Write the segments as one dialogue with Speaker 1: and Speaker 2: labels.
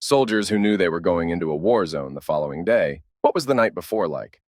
Speaker 1: Soldiers who knew they were going into a war zone the following day. What was the night before like?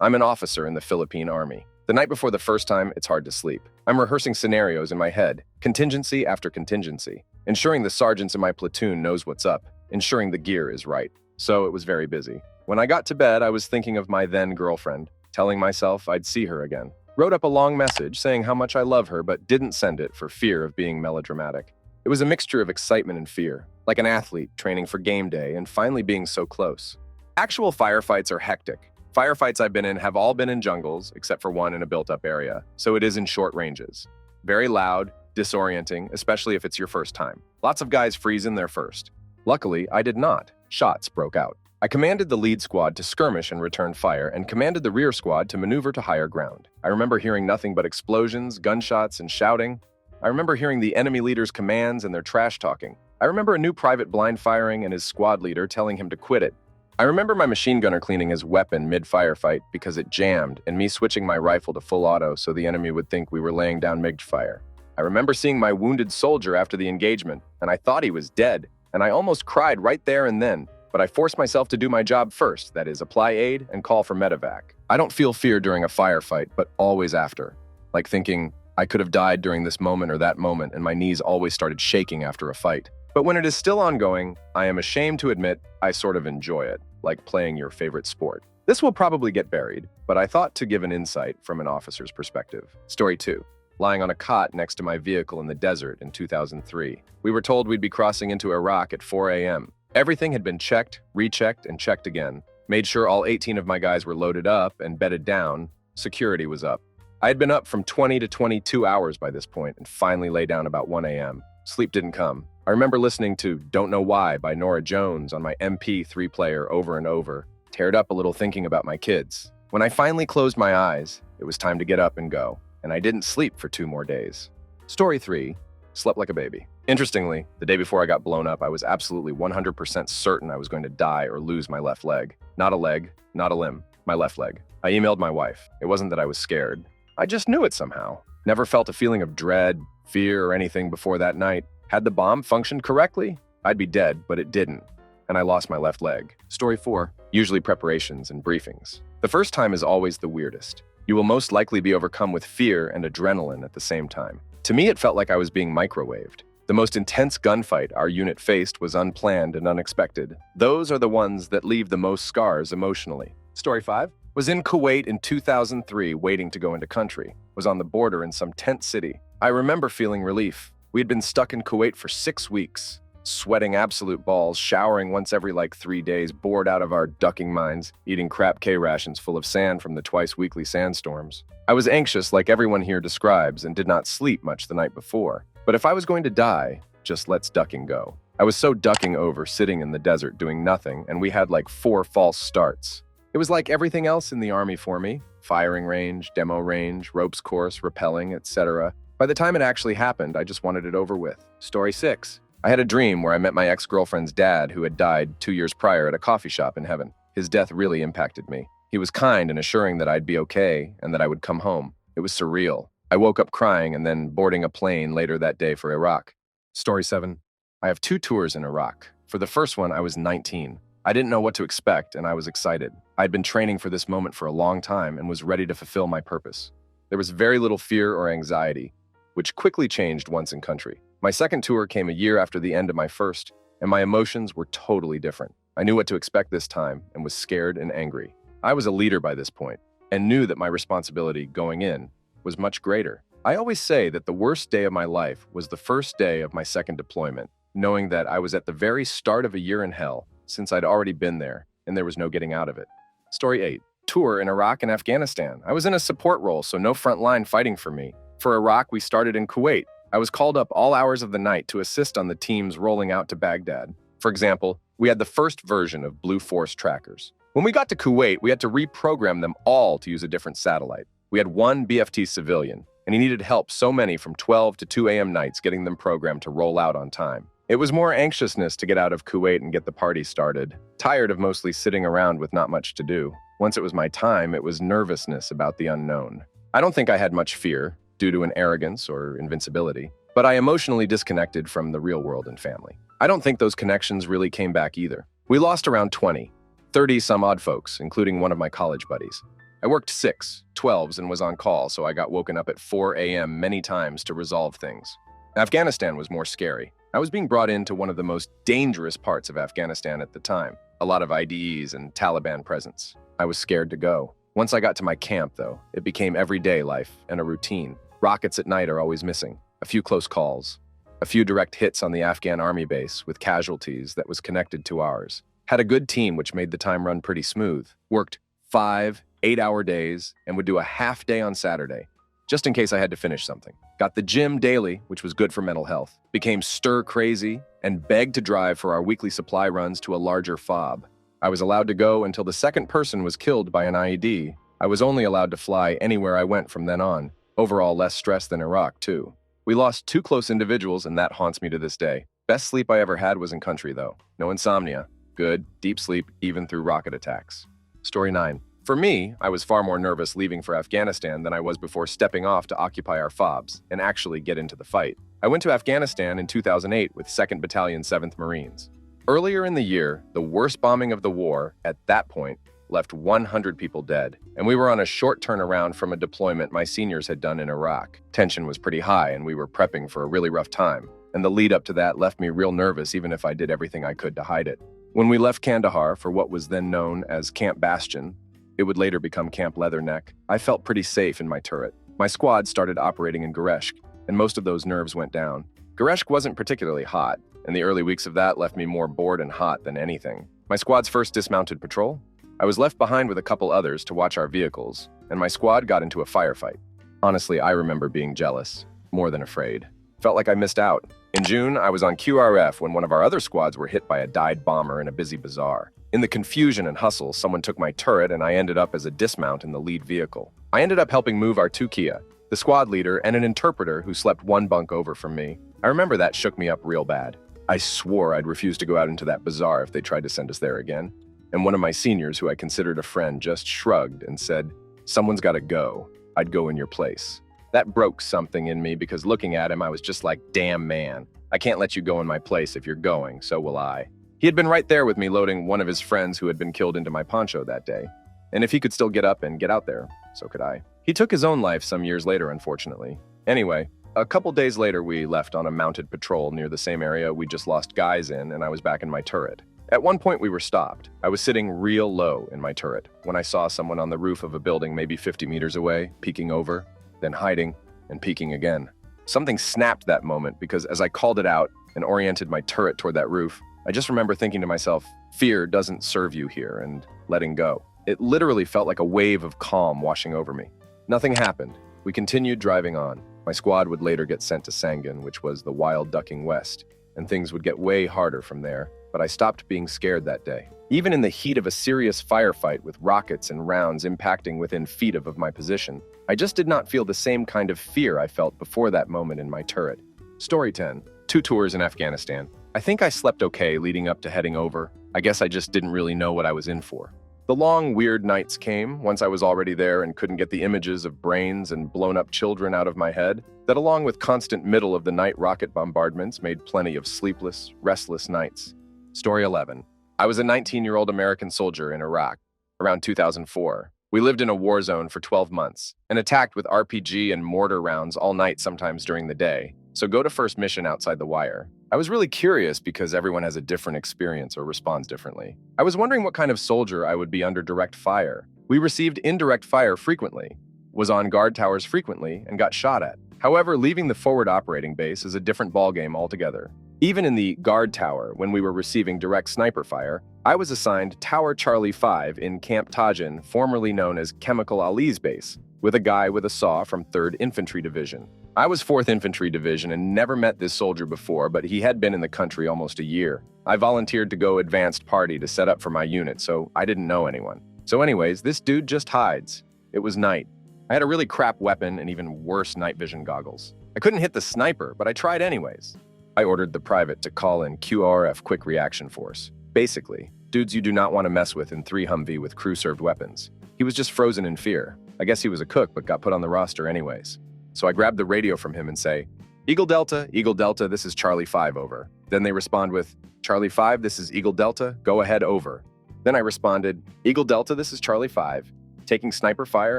Speaker 1: I'm an officer in the Philippine Army. The night before the first time, it's hard to sleep. I'm rehearsing scenarios in my head, contingency after contingency, ensuring the sergeants in my platoon knows what's up, ensuring the gear is right. So it was very busy. When I got to bed, I was thinking of my then girlfriend, telling myself I'd see her again. Wrote up a long message saying how much I love her, but didn't send it for fear of being melodramatic. It was a mixture of excitement and fear, like an athlete training for game day and finally being so close. Actual firefights are hectic. Firefights I've been in have all been in jungles, except for one in a built-up area, so it is in short ranges. Very loud, disorienting, especially if it's your first time. Lots of guys freeze in there first. Luckily, I did not. Shots broke out. I commanded the lead squad to skirmish and return fire, and commanded the rear squad to maneuver to higher ground. I remember hearing nothing but explosions, gunshots, and shouting. I remember hearing the enemy leader's commands and their trash talking. I remember a new private blind firing and his squad leader telling him to quit it. I remember my machine gunner cleaning his weapon mid-firefight because it jammed, and me switching my rifle to full auto so the enemy would think we were laying down MiG fire. I remember seeing my wounded soldier after the engagement, and I thought he was dead, and I almost cried right there and then, but I forced myself to do my job first, that is, apply aid and call for medevac. I don't feel fear during a firefight, but always after. Like thinking, I could have died during this moment or that moment, and my knees always started shaking after a fight. But when it is still ongoing, I am ashamed to admit I sort of enjoy it, like playing your favorite sport. This will probably get buried, but I thought to give an insight from an officer's perspective. Story 2. Lying on a cot next to my vehicle in the desert in 2003. We were told we'd be crossing into Iraq at 4 a.m. Everything had been checked, rechecked, and checked again. Made sure all 18 of my guys were loaded up and bedded down. Security was up. I had been up from 20 to 22 hours by this point and finally lay down about 1 a.m. Sleep didn't come. I remember listening to Don't Know Why by Norah Jones on my MP3 player over and over, teared up a little thinking about my kids. When I finally closed my eyes, it was time to get up and go, and I didn't sleep for 2 more days. Story 3. Slept like a baby. Interestingly, the day before I got blown up, I was absolutely 100% certain I was going to die or lose my left leg. Not a leg, not a limb, my left leg. I emailed my wife. It wasn't that I was scared. I just knew it somehow. Never felt a feeling of dread, fear, or anything before that night. Had the bomb functioned correctly, I'd be dead, but it didn't, and I lost my left leg. Story 4. Usually preparations and briefings. The first time is always the weirdest. You will most likely be overcome with fear and adrenaline at the same time. To me, it felt like I was being microwaved. The most intense gunfight our unit faced was unplanned and unexpected. Those are the ones that leave the most scars emotionally. Story 5. Was in Kuwait in 2003 waiting to go into country. Was on the border in some tent city. I remember feeling relief. We had been stuck in Kuwait for 6 weeks, sweating absolute balls, showering once every 3 days, bored out of our ducking minds, eating crap K-rations full of sand from the twice-weekly sandstorms. I was anxious like everyone here describes and did not sleep much the night before. But if I was going to die, just let's ducking go. I was so ducking over, sitting in the desert doing nothing, and we had 4 false starts. It was like everything else in the Army for me. Firing range, demo range, ropes course, rappelling, etc. By the time it actually happened, I just wanted it over with. Story 6. I had a dream where I met my ex-girlfriend's dad who had died 2 years prior at a coffee shop in heaven. His death really impacted me. He was kind and assuring that I'd be okay and that I would come home. It was surreal. I woke up crying and then boarding a plane later that day for Iraq. Story 7. I have 2 tours in Iraq. For the first one, I was 19. I didn't know what to expect and I was excited. I'd been training for this moment for a long time and was ready to fulfill my purpose. There was very little fear or anxiety, which quickly changed once in country. My second tour came a year after the end of my first, and my emotions were totally different. I knew what to expect this time and was scared and angry. I was a leader by this point and knew that my responsibility going in was much greater. I always say that the worst day of my life was the first day of my second deployment, knowing that I was at the very start of a year in hell since I'd already been there and there was no getting out of it. Story 8. Tour in Iraq and Afghanistan. I was in a support role, so no front line fighting for me. For Iraq, we started in Kuwait. I was called up all hours of the night to assist on the teams rolling out to Baghdad. For example, we had the first version of Blue Force trackers. When we got to Kuwait, we had to reprogram them all to use a different satellite. We had one BFT civilian, and he needed help so many from 12 to 2 a.m. nights getting them programmed to roll out on time. It was more anxiousness to get out of Kuwait and get the party started. Tired of mostly sitting around with not much to do. Once it was my time, it was nervousness about the unknown. I don't think I had much fear, due to an arrogance or invincibility, but I emotionally disconnected from the real world and family. I don't think those connections really came back either. We lost around 20, 30 some odd folks, including one of my college buddies. I worked 6, 12s and was on call, so I got woken up at 4 a.m. many times to resolve things. Afghanistan was more scary. I was being brought into one of the most dangerous parts of Afghanistan at the time. A lot of IDEs and Taliban presence. I was scared to go. Once I got to my camp, though, it became everyday life and a routine. Rockets at night are always missing. A few close calls. A few direct hits on the Afghan army base with casualties that was connected to ours. Had a good team which made the time run pretty smooth. Worked 5, 8-hour days and would do a half day on Saturday, just in case I had to finish something. Got the gym daily, which was good for mental health. Became stir crazy and begged to drive for our weekly supply runs to a larger FOB. I was allowed to go until the second person was killed by an IED. I was only allowed to fly anywhere I went from then on. Overall, less stress than Iraq, too. We lost 2 close individuals, and that haunts me to this day. Best sleep I ever had was in country, though. No insomnia. Good, deep sleep, even through rocket attacks. Story 9. For me, I was far more nervous leaving for Afghanistan than I was before stepping off to occupy our FOBs and actually get into the fight. I went to Afghanistan in 2008 with 2nd Battalion 7th Marines. Earlier in the year, the worst bombing of the war, at that point, left 100 people dead, and we were on a short turnaround from a deployment my seniors had done in Iraq. Tension was pretty high, and we were prepping for a really rough time, and the lead up to that left me real nervous even if I did everything I could to hide it. When we left Kandahar for what was then known as Camp Bastion, it would later become Camp Leatherneck, I felt pretty safe in my turret. My squad started operating in Gereshk, and most of those nerves went down. Gereshk wasn't particularly hot, and the early weeks of that left me more bored and hot than anything. My squad's first dismounted patrol, I was left behind with a couple others to watch our vehicles, and my squad got into a firefight. Honestly, I remember being jealous, more than afraid. Felt like I missed out. In June, I was on QRF when one of our other squads were hit by a died bomber in a busy bazaar. In the confusion and hustle, someone took my turret and I ended up as a dismount in the lead vehicle. I ended up helping move our 2 Kia, the squad leader, and an interpreter who slept 1 bunk over from me. I remember that shook me up real bad. I swore I'd refuse to go out into that bazaar if they tried to send us there again. And one of my seniors, who I considered a friend, just shrugged and said, "Someone's got to go. I'd go in your place." That broke something in me because looking at him, I was just like, damn man, I can't let you go in my place. If you're going, so will I. He had been right there with me loading one of his friends who had been killed into my poncho that day. And if he could still get up and get out there, so could I. He took his own life some years later, unfortunately. Anyway, a couple days later, we left on a mounted patrol near the same area we just lost guys in, and I was back in my turret. At one point, we were stopped. I was sitting real low in my turret when I saw someone on the roof of a building maybe 50 meters away, peeking over, then hiding, and peeking again. Something snapped that moment because as I called it out and oriented my turret toward that roof, I just remember thinking to myself, fear doesn't serve you here, and letting go. It literally felt like a wave of calm washing over me. Nothing happened. We continued driving on. My squad would later get sent to Sangin, which was the wild ducking west, and things would get way harder from there. But I stopped being scared that day. Even in the heat of a serious firefight with rockets and rounds impacting within feet of my position, I just did not feel the same kind of fear I felt before that moment in my turret. Story 10. 2 tours in Afghanistan. I think I slept okay leading up to heading over. I guess I just didn't really know what I was in for. The long, weird nights came once I was already there and couldn't get the images of brains and blown-up children out of my head, that along with constant middle-of-the-night rocket bombardments made plenty of sleepless, restless nights. Story 11. I was a 19-year-old American soldier in Iraq around 2004. We lived in a war zone for 12 months and attacked with RPG and mortar rounds all night, sometimes during the day. So go to first mission outside the wire. I was really curious because everyone has a different experience or responds differently. I was wondering what kind of soldier I would be under direct fire. We received indirect fire frequently, was on guard towers frequently, and got shot at. However, leaving the forward operating base is a different ballgame altogether. Even in the guard tower, when we were receiving direct sniper fire, I was assigned Tower Charlie 5 in Camp Tajin, formerly known as Chemical Ali's base, with a guy with a saw from 3rd Infantry Division. I was 4th Infantry Division and never met this soldier before, but he had been in the country almost a year. I volunteered to go advanced party to set up for my unit, so I didn't know anyone. So anyways, this dude just hides. It was night. I had a really crap weapon and even worse night vision goggles. I couldn't hit the sniper, but I tried anyways. I ordered the private to call in QRF Quick Reaction Force. Basically, dudes you do not want to mess with in 3 Humvee with crew-served weapons. He was just frozen in fear. I guess he was a cook, but got put on the roster anyways. So I grabbed the radio from him and say, Eagle Delta, this is Charlie 5, over. Then they respond with, Charlie 5, this is Eagle Delta, go ahead, over. Then I responded, Eagle Delta, this is Charlie 5, taking sniper fire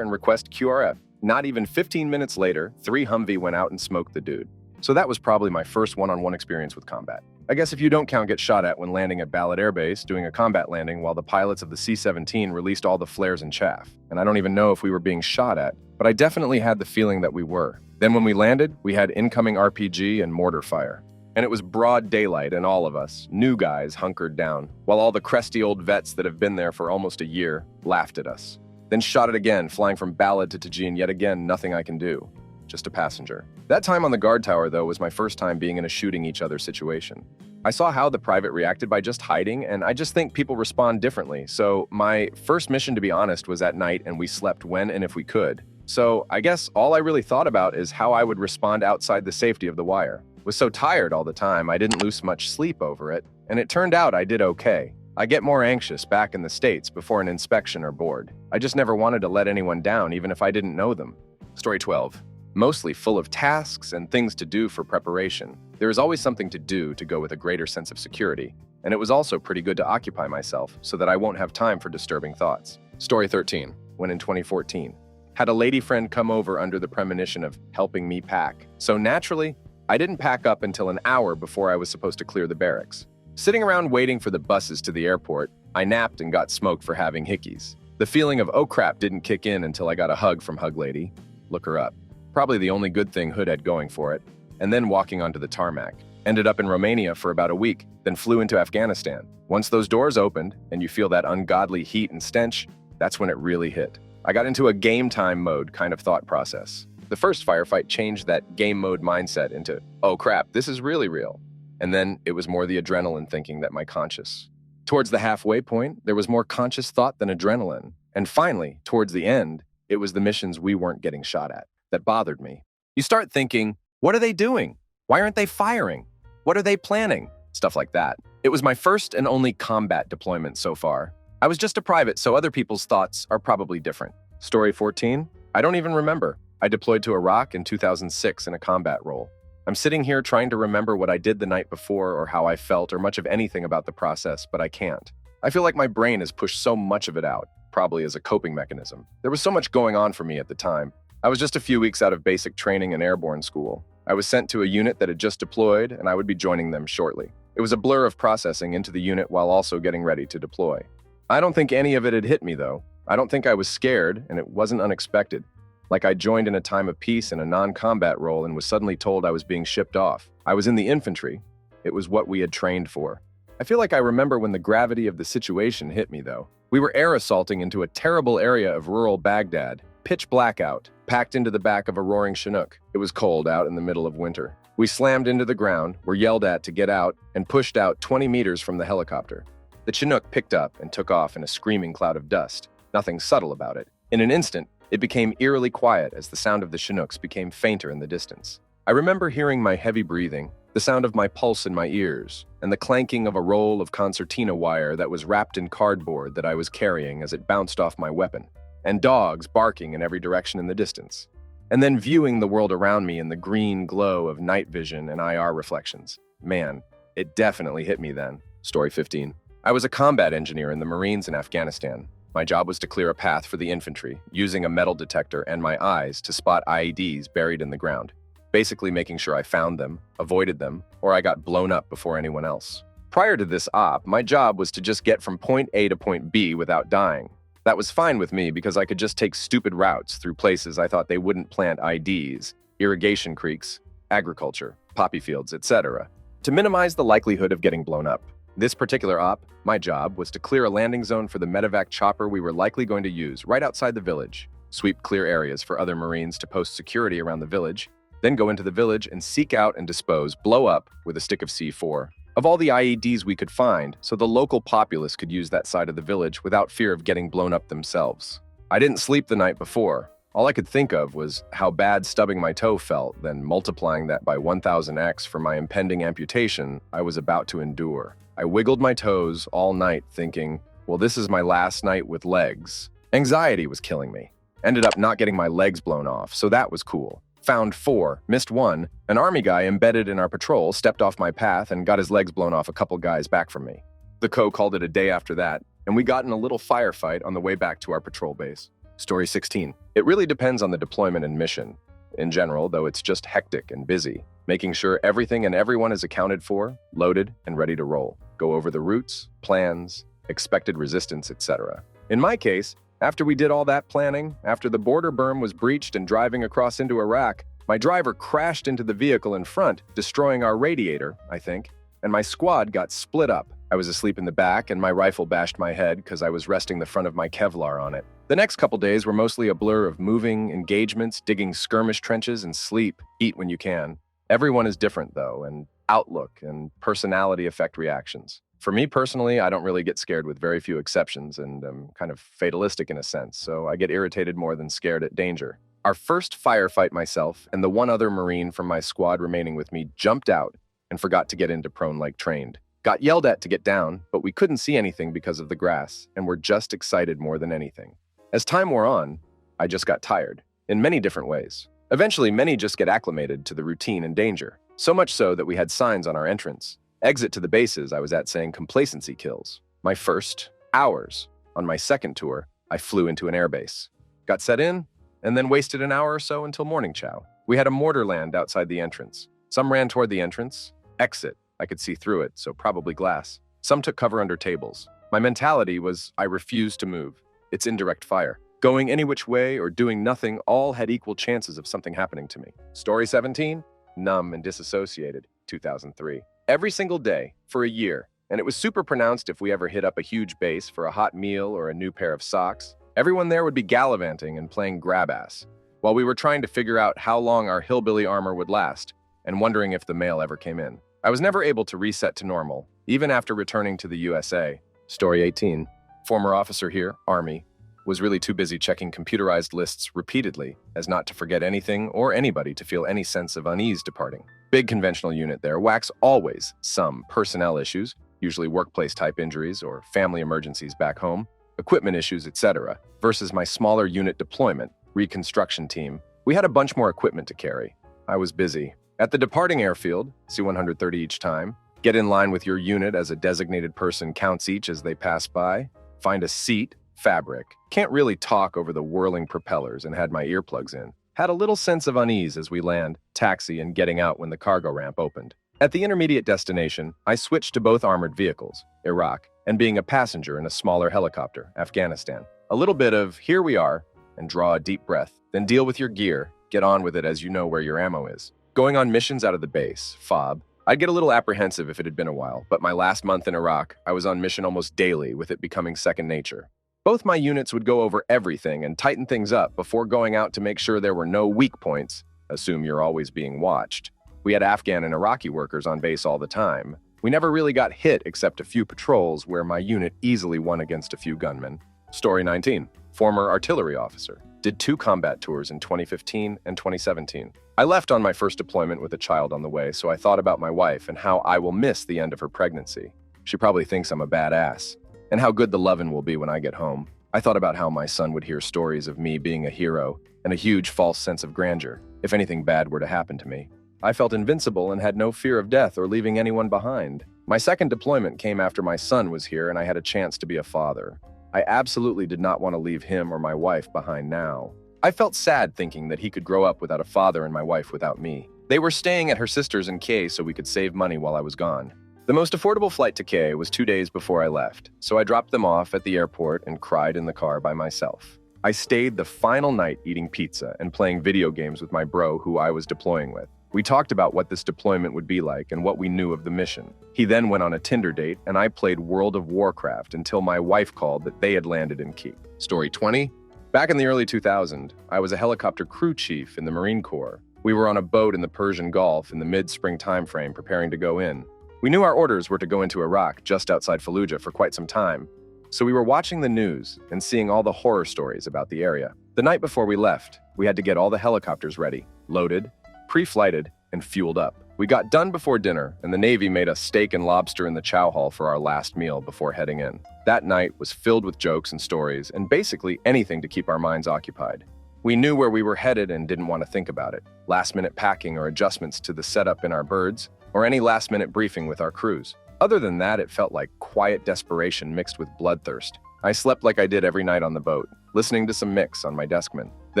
Speaker 1: and request QRF. Not even 15 minutes later, 3 Humvee went out and smoked the dude. So that was probably my first one-on-one experience with combat. I guess if you don't count get shot at when landing at Ballard Air Base, doing a combat landing while the pilots of the C-17 released all the flares and chaff. And I don't even know if we were being shot at, but I definitely had the feeling that we were. Then when we landed, we had incoming RPG and mortar fire. And it was broad daylight, and all of us, new guys, hunkered down, while all the crusty old vets that have been there for almost a year laughed at us. Then shot it again, flying from Ballard to Tajin, yet again, nothing I can do. Just a passenger. That time on the guard tower, though, was my first time being in a shooting each other situation. I saw how the private reacted by just hiding, and I just think people respond differently. So my first mission, to be honest, was at night, and we slept when and if we could. So I guess all I really thought about is how I would respond outside the safety of the wire. Was so tired all the time, I didn't lose much sleep over it, and it turned out I did okay. I get more anxious back in the States before an inspection or board. I just never wanted to let anyone down, even if I didn't know them. Story 12. Mostly full of tasks and things to do for preparation. There is always something to do to go with a greater sense of security, and it was also pretty good to occupy myself so that I won't have time for disturbing thoughts. Story 13. When in 2014. Had a lady friend come over under the premonition of helping me pack. So naturally, I didn't pack up until an hour before I was supposed to clear the barracks. Sitting around waiting for the buses to the airport, I napped and got smoked for having hickeys. The feeling of oh crap didn't kick in until I got a hug from Hug Lady. Look her up. Probably the only good thing Hood had going for it. And then walking onto the tarmac. Ended up in Romania for about a week, then flew into Afghanistan. Once those doors opened and you feel that ungodly heat and stench, that's when it really hit. I got into a game time mode kind of thought process. The first firefight changed that game mode mindset into, oh crap, this is really real. And then it was more the adrenaline thinking that my conscious. Towards the halfway point, there was more conscious thought than adrenaline. And finally, towards the end, it was the missions we weren't getting shot at that bothered me. You start thinking, what are they doing? Why aren't they firing? What are they planning? Stuff like that. It was my first and only combat deployment so far. I was just a private, so other people's thoughts are probably different. Story 14? I don't even remember. I deployed to Iraq in 2006 in a combat role. I'm sitting here trying to remember what I did the night before or how I felt or much of anything about the process, but I can't. I feel like my brain has pushed so much of it out, probably as a coping mechanism. There was so much going on for me at the time. I was just a few weeks out of basic training in airborne school. I was sent to a unit that had just deployed, and I would be joining them shortly. It was a blur of processing into the unit while also getting ready to deploy. I don't think any of it had hit me, though. I don't think I was scared, and it wasn't unexpected. Like I joined in a time of peace in a non-combat role and was suddenly told I was being shipped off. I was in the infantry. It was what we had trained for. I feel like I remember when the gravity of the situation hit me, though. We were air assaulting into a terrible area of rural Baghdad, pitch blackout, packed into the back of a roaring Chinook. It was cold out in the middle of winter. We slammed into the ground, were yelled at to get out, and pushed out 20 meters from the helicopter. The Chinook picked up and took off in a screaming cloud of dust. Nothing subtle about it. In an instant, it became eerily quiet as the sound of the Chinooks became fainter in the distance. I remember hearing my heavy breathing, the sound of my pulse in my ears, and the clanking of a roll of concertina wire that was wrapped in cardboard that I was carrying as it bounced off my weapon, and dogs barking in every direction in the distance. And then viewing the world around me in the green glow of night vision and IR reflections. Man, it definitely hit me then. Story 15. I was a combat engineer in the Marines in Afghanistan. My job was to clear a path for the infantry, using a metal detector and my eyes to spot IEDs buried in the ground, basically making sure I found them, avoided them, or I got blown up before anyone else. Prior to this op, my job was to just get from point A to point B without dying. That was fine with me because I could just take stupid routes through places I thought they wouldn't plant IEDs, irrigation creeks, agriculture, poppy fields, etc., to minimize the likelihood of getting blown up. This particular op, my job, was to clear a landing zone for the medevac chopper we were likely going to use right outside the village, sweep clear areas for other Marines to post security around the village, then go into the village and seek out and dispose, blow up, with a stick of C4, of all the IEDs we could find so the local populace could use that side of the village without fear of getting blown up themselves. I didn't sleep the night before. All I could think of was how bad stubbing my toe felt, then multiplying that by 1000x for my impending amputation I was about to endure. I wiggled my toes all night thinking, well, this is my last night with legs. Anxiety was killing me. Ended up not getting my legs blown off, so that was cool. Found 4, missed 1. An army guy embedded in our patrol stepped off my path and got his legs blown off a couple guys back from me. The Co called it a day after that, and we got in a little firefight on the way back to our patrol base. Story 16. It really depends on the deployment and mission. In general, though, it's just hectic and busy, making sure everything and everyone is accounted for, loaded, and ready to roll. Go over the routes, plans, expected resistance, etc. In my case, after we did all that planning, after the border berm was breached and driving across into Iraq, my driver crashed into the vehicle in front, destroying our radiator, I think, and my squad got split up. I was asleep in the back, and my rifle bashed my head because I was resting the front of my Kevlar on it. The next couple days were mostly a blur of moving, engagements, digging skirmish trenches, and sleep. Eat when you can. Everyone is different, though, and outlook and personality affect reactions. For me personally, I don't really get scared with very few exceptions, and I'm kind of fatalistic in a sense, so I get irritated more than scared at danger. Our first firefight, myself and the one other Marine from my squad remaining with me jumped out and forgot to get into prone like trained. Got yelled at to get down, but we couldn't see anything because of the grass, and were just excited more than anything. As time wore on, I just got tired, in many different ways. Eventually, many just get acclimated to the routine and danger, so much so that we had signs on our entrance. Exit to the bases I was at saying complacency kills. My first, ours. On my second tour, I flew into an airbase. Got set in, and then wasted an hour or so until morning chow. We had a mortar land outside the entrance. Some ran toward the entrance. Exit. I could see through it, so probably glass. Some took cover under tables. My mentality was I refused to move. It's indirect fire. Going any which way or doing nothing all had equal chances of something happening to me. Story 17, numb and disassociated, 2003. Every single day, for a year, and it was super pronounced if we ever hit up a huge base for a hot meal or a new pair of socks. Everyone there would be gallivanting and playing grab-ass, while we were trying to figure out how long our hillbilly armor would last, and wondering if the mail ever came in. I was never able to reset to normal, even after returning to the USA. Story 18. Former officer here, Army, was really too busy checking computerized lists repeatedly as not to forget anything or anybody to feel any sense of unease departing. Big conventional unit there, whacks always some personnel issues, usually workplace-type injuries or family emergencies back home, equipment issues, etc., versus my smaller unit deployment, reconstruction team. We had a bunch more equipment to carry. I was busy. At the departing airfield, C-130 each time, get in line with your unit as a designated person counts each as they pass by, find a seat, fabric. Can't really talk over the whirling propellers and had my earplugs in. Had a little sense of unease as we land, taxi, and getting out when the cargo ramp opened. At the intermediate destination, I switched to both armored vehicles, Iraq, and being a passenger in a smaller helicopter, Afghanistan. A little bit of, here we are, and draw a deep breath, then deal with your gear, get on with it as you know where your ammo is. Going on missions out of the base, FOB, I'd get a little apprehensive if it had been a while, but my last month in Iraq, I was on mission almost daily, with it becoming second nature. Both my units would go over everything and tighten things up before going out to make sure there were no weak points. Assume you're always being watched. We had Afghan and Iraqi workers on base all the time. We never really got hit except a few patrols where my unit easily won against a few gunmen. Story 19. Former artillery officer. Did 2 combat tours in 2015 and 2017. I left on my first deployment with a child on the way, so I thought about my wife and how I will miss the end of her pregnancy. She probably thinks I'm a badass. And how good the lovin' will be when I get home. I thought about how my son would hear stories of me being a hero and a huge false sense of grandeur if anything bad were to happen to me. I felt invincible and had no fear of death or leaving anyone behind. My second deployment came after my son was here and I had a chance to be a father. I absolutely did not want to leave him or my wife behind now. I felt sad thinking that he could grow up without a father and my wife without me. They were staying at her sister's in Kay so we could save money while I was gone. The most affordable flight to Kay was 2 days before I left, so I dropped them off at the airport and cried in the car by myself. I stayed the final night eating pizza and playing video games with my bro who I was deploying with. We talked about what this deployment would be like and what we knew of the mission. He then went on a Tinder date and I played World of Warcraft until my wife called that they had landed in Key. Story 20. Back in the early 2000s, I was a helicopter crew chief in the Marine Corps. We were on a boat in the Persian Gulf in the mid-spring timeframe preparing to go in. We knew our orders were to go into Iraq just outside Fallujah for quite some time, so we were watching the news and seeing all the horror stories about the area. The night before we left, we had to get all the helicopters ready, loaded, pre-flighted, and fueled up. We got done before dinner, and the Navy made us steak and lobster in the chow hall for our last meal before heading in. That night was filled with jokes and stories, and basically anything to keep our minds occupied. We knew where we were headed and didn't want to think about it. Last-minute packing or adjustments to the setup in our birds, or any last-minute briefing with our crews. Other than that, it felt like quiet desperation mixed with bloodthirst. I slept like I did every night on the boat, listening to some mix on my Discman. The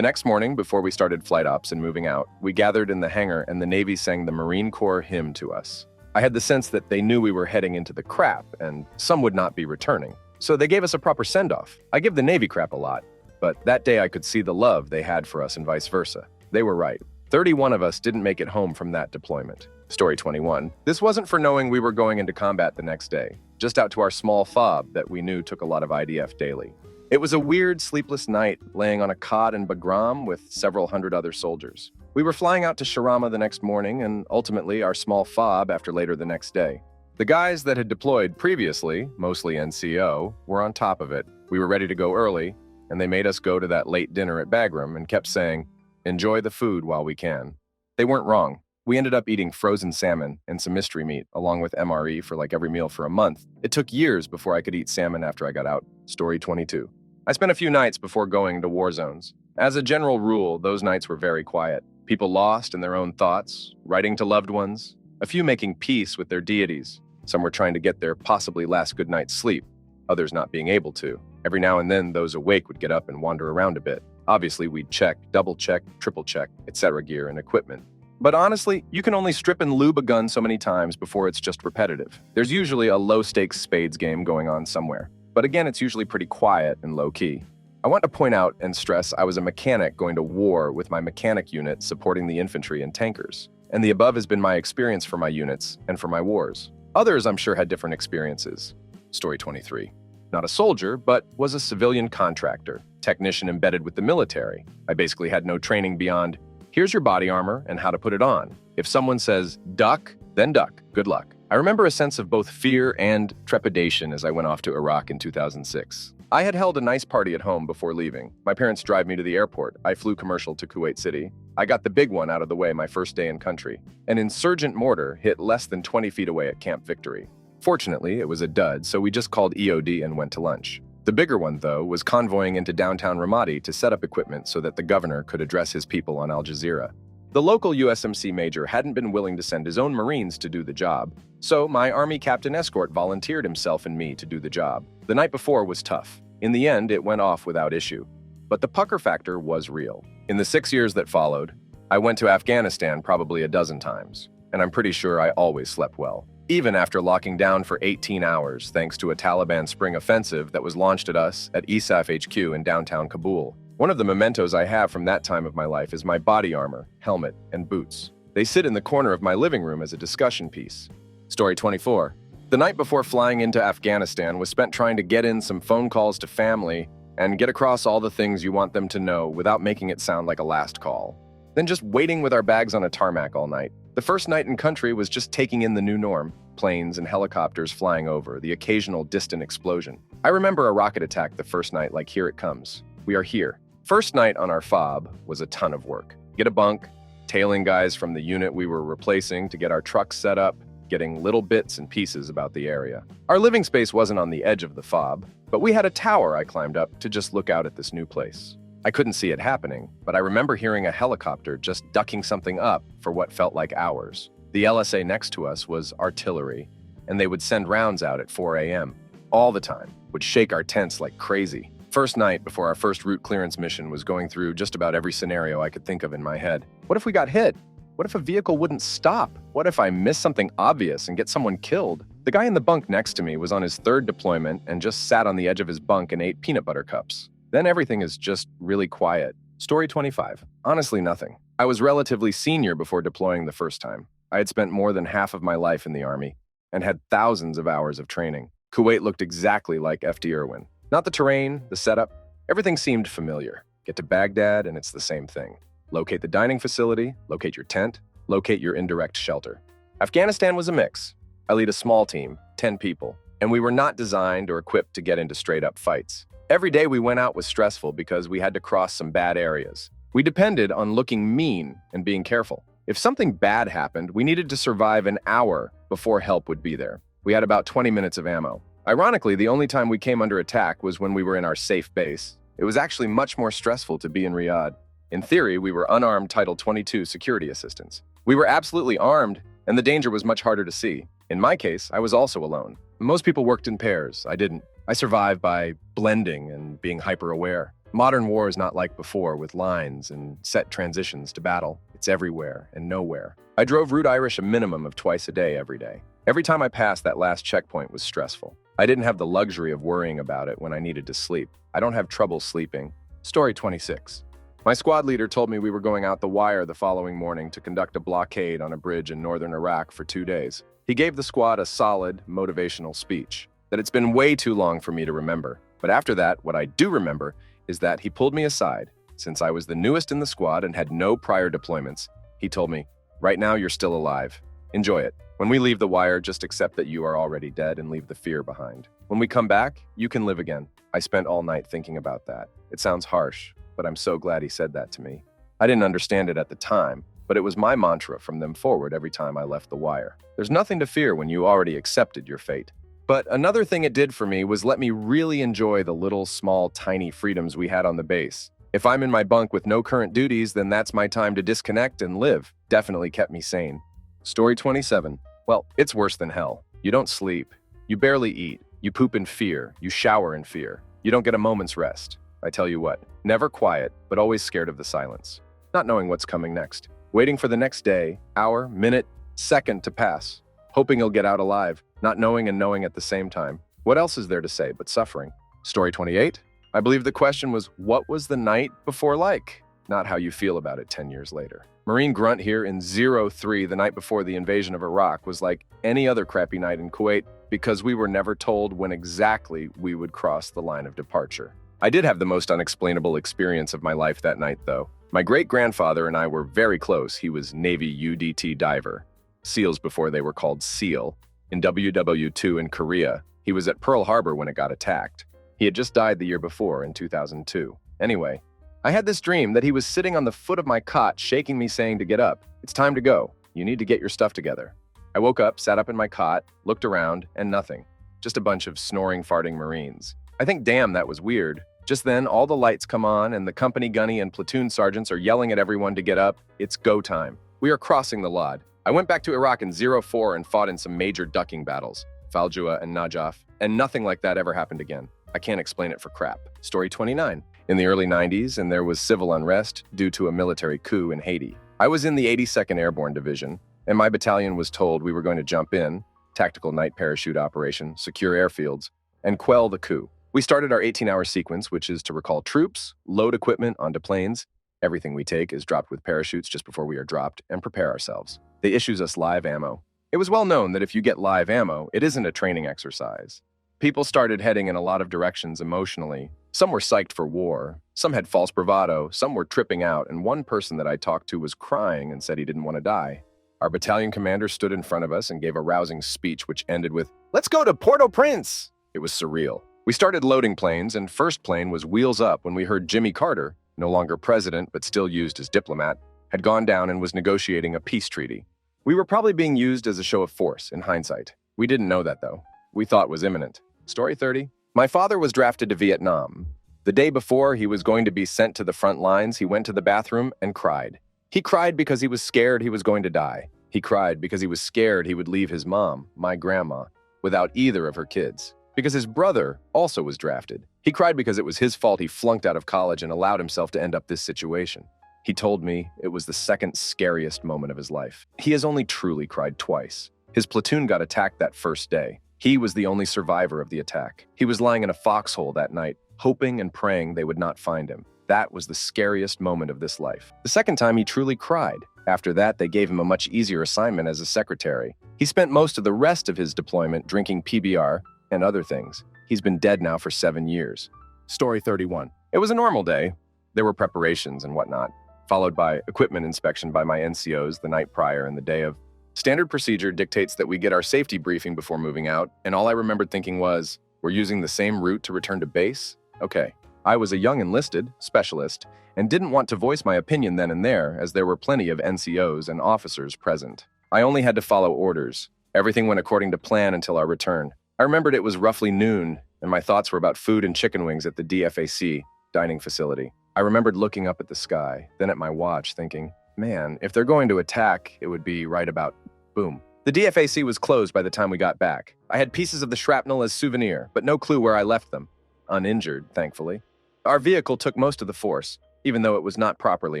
Speaker 1: next morning, before we started flight ops and moving out, we gathered in the hangar and the Navy sang the Marine Corps hymn to us. I had the sense that they knew we were heading into the crap and some would not be returning. So they gave us a proper send-off. I give the Navy crap a lot, but that day I could see the love they had for us and vice versa. They were right. 31 of us didn't make it home from that deployment. Story 21. This wasn't for knowing we were going into combat the next day, just out to our small fob that we knew took a lot of IDF daily. It was a weird, sleepless night, laying on a cot in Bagram with several hundred other soldiers. We were flying out to Sharama the next morning and ultimately our small fob after later the next day. The guys that had deployed previously, mostly NCO, were on top of it. We were ready to go early, and they made us go to that late dinner at Bagram and kept saying, "Enjoy the food while we can." They weren't wrong. We ended up eating frozen salmon and some mystery meat, along with MRE for like every meal for a month. It took years before I could eat salmon after I got out. Story 22. I spent a few nights before going to war zones. As a general rule, those nights were very quiet. People lost in their own thoughts, writing to loved ones, a few making peace with their deities. Some were trying to get their possibly last good night's sleep, others not being able to. Every now and then, those awake would get up and wander around a bit. Obviously, we'd check, double-check, triple-check, etc. gear and equipment. But honestly, you can only strip and lube a gun so many times before it's just repetitive. There's usually a low-stakes spades game going on somewhere. But again, it's usually pretty quiet and low-key. I want to point out and stress I was a mechanic going to war with my mechanic unit supporting the infantry and tankers. And the above has been my experience for my units and for my wars. Others, I'm sure, had different experiences. Story 23. Not a soldier, but was a civilian contractor, technician embedded with the military. I basically had no training beyond, here's your body armor and how to put it on. If someone says, duck, then duck. Good luck. I remember a sense of both fear and trepidation as I went off to Iraq in 2006. I had held a nice party at home before leaving. My parents drive me to the airport. I flew commercial to Kuwait City. I got the big one out of the way my first day in country. An insurgent mortar hit less than 20 feet away at Camp Victory. Fortunately, it was a dud, so we just called EOD and went to lunch. The bigger one, though, was convoying into downtown Ramadi to set up equipment so that the governor could address his people on Al Jazeera. The local USMC major hadn't been willing to send his own Marines to do the job, so my Army Captain Escort volunteered himself and me to do the job. The night before was tough. In the end, it went off without issue. But the pucker factor was real. In the 6 years that followed, I went to Afghanistan probably a dozen times, and I'm pretty sure I always slept well. Even after locking down for 18 hours thanks to a Taliban spring offensive that was launched at us at ISAF HQ in downtown Kabul. One of the mementos I have from that time of my life is my body armor, helmet, and boots. They sit in the corner of my living room as a discussion piece. Story 24. The night before flying into Afghanistan was spent trying to get in some phone calls to family and get across all the things you want them to know without making it sound like a last call. Then just waiting with our bags on a tarmac all night. The first night in country was just taking in the new norm. Planes and helicopters flying over, the occasional distant explosion. I remember a rocket attack the first night like here it comes. We are here. First night on our FOB was a ton of work. Get a bunk, tailing guys from the unit we were replacing to get our trucks set up, getting little bits and pieces about the area. Our living space wasn't on the edge of the FOB, but we had a tower I climbed up to just look out at this new place. I couldn't see it happening, but I remember hearing a helicopter just ducking something up for what felt like hours. The LSA next to us was artillery, and they would send rounds out at 4 a.m. all the time, would shake our tents like crazy. First night before our first route clearance mission was going through just about every scenario I could think of in my head. What if we got hit? What if a vehicle wouldn't stop? What if I missed something obvious and get someone killed? The guy in the bunk next to me was on his third deployment and just sat on the edge of his bunk and ate peanut butter cups. Then everything is just really quiet. Story 25. Honestly, nothing. I was relatively senior before deploying the first time. I had spent more than half of my life in the Army and had thousands of hours of training. Kuwait looked exactly like FD Irwin. Not the terrain, the setup, everything seemed familiar. Get to Baghdad and it's the same thing. Locate the dining facility, locate your tent, locate your indirect shelter. Afghanistan was a mix. I lead a small team, 10 people, and we were not designed or equipped to get into straight-up fights. Every day we went out was stressful because we had to cross some bad areas. We depended on looking mean and being careful. If something bad happened, we needed to survive an hour before help would be there. We had about 20 minutes of ammo. Ironically, the only time we came under attack was when we were in our safe base. It was actually much more stressful to be in Riyadh. In theory, we were unarmed Title 22 security assistants. We were absolutely armed, and the danger was much harder to see. In my case, I was also alone. Most people worked in pairs. I didn't. I survived by blending and being hyper-aware. Modern war is not like before, with lines and set transitions to battle. It's everywhere and nowhere. I drove Route Irish a minimum of twice a day every day. Every time I passed that last checkpoint was stressful. I didn't have the luxury of worrying about it when I needed to sleep. I don't have trouble sleeping. Story 26. My squad leader told me we were going out the wire the following morning to conduct a blockade on a bridge in northern Iraq for 2 days. He gave the squad a solid, motivational speech that it's been way too long for me to remember. But after that, what I do remember is that he pulled me aside. Since I was the newest in the squad and had no prior deployments, he told me, "Right now you're still alive. Enjoy it. When we leave the wire, just accept that you are already dead and leave the fear behind. When we come back, you can live again." I spent all night thinking about that. It sounds harsh, but I'm so glad he said that to me. I didn't understand it at the time, but it was my mantra from them forward every time I left the wire. There's nothing to fear when you already accepted your fate. But another thing it did for me was let me really enjoy the little, small, tiny freedoms we had on the base. If I'm in my bunk with no current duties, then that's my time to disconnect and live. Definitely kept me sane. Story 27. Well, it's worse than hell. You don't sleep. You barely eat. You poop in fear. You shower in fear. You don't get a moment's rest. I tell you what, never quiet, but always scared of the silence. Not knowing what's coming next. Waiting for the next day, hour, minute, second to pass. Hoping you'll get out alive, not knowing and knowing at the same time. What else is there to say but suffering? Story 28. I believe the question was, what was the night before like? Not how you feel about it 10 years later. Marine Grunt here in 03, the night before the invasion of Iraq, was like any other crappy night in Kuwait because we were never told when exactly we would cross the line of departure. I did have the most unexplainable experience of my life that night, though. My great-grandfather and I were very close. He was Navy UDT diver. SEALs before they were called SEAL. In WW2 in Korea, he was at Pearl Harbor when it got attacked. He had just died the year before, in 2002. Anyway, I had this dream that he was sitting on the foot of my cot, shaking me, saying to get up. It's time to go. You need to get your stuff together. I woke up, sat up in my cot, looked around, and nothing. Just a bunch of snoring, farting Marines. I think, damn, that was weird. Just then, all the lights come on, and the company gunny and platoon sergeants are yelling at everyone to get up. It's go time. We are crossing the Lod. I went back to Iraq in 04 and fought in some major ducking battles, Fallujah and Najaf, and nothing like that ever happened again. I can't explain it for crap. Story 29. In the early 90s, and there was civil unrest due to a military coup in Haiti. I was in the 82nd Airborne Division, and my battalion was told we were going to jump in, tactical night parachute operation, secure airfields, and quell the coup. We started our 18-hour sequence, which is to recall troops, load equipment onto planes. Everything we take is dropped with parachutes just before we are dropped, and prepare ourselves. They issues us live ammo. It was well known that if you get live ammo, it isn't a training exercise. People started heading in a lot of directions emotionally. Some were psyched for war, some had false bravado, some were tripping out, and one person that I talked to was crying and said he didn't want to die. Our battalion commander stood in front of us and gave a rousing speech which ended with, "Let's go to Port-au-Prince!" It was surreal. We started loading planes, and first plane was wheels up when we heard Jimmy Carter, no longer president but still used as diplomat, had gone down and was negotiating a peace treaty. We were probably being used as a show of force, in hindsight. We didn't know that, though. We thought it was imminent. Story 30. My father was drafted to Vietnam. The day before he was going to be sent to the front lines, he went to the bathroom and cried. He cried because he was scared he was going to die. He cried because he was scared he would leave his mom, my grandma, without either of her kids. Because his brother also was drafted. He cried because it was his fault he flunked out of college and allowed himself to end up this situation. He told me it was the second scariest moment of his life. He has only truly cried twice. His platoon got attacked that first day. He was the only survivor of the attack. He was lying in a foxhole that night, hoping and praying they would not find him. That was the scariest moment of this life. The second time, he truly cried. After that, they gave him a much easier assignment as a secretary. He spent most of the rest of his deployment drinking PBR and other things. He's been dead now for 7 years. Story 31. It was a normal day. There were preparations and whatnot, followed by equipment inspection by my NCOs the night prior and the day of. Standard procedure dictates that we get our safety briefing before moving out, and all I remembered thinking was, we're using the same route to return to base? Okay. I was a young enlisted specialist and didn't want to voice my opinion then and there, as there were plenty of NCOs and officers present. I only had to follow orders. Everything went according to plan until our return. I remembered it was roughly noon, and my thoughts were about food and chicken wings at the DFAC dining facility. I remembered looking up at the sky, then at my watch, thinking, man, if they're going to attack, it would be right about boom. The DFAC was closed by the time we got back. I had pieces of the shrapnel as souvenir, but no clue where I left them. Uninjured, thankfully. Our vehicle took most of the force, even though it was not properly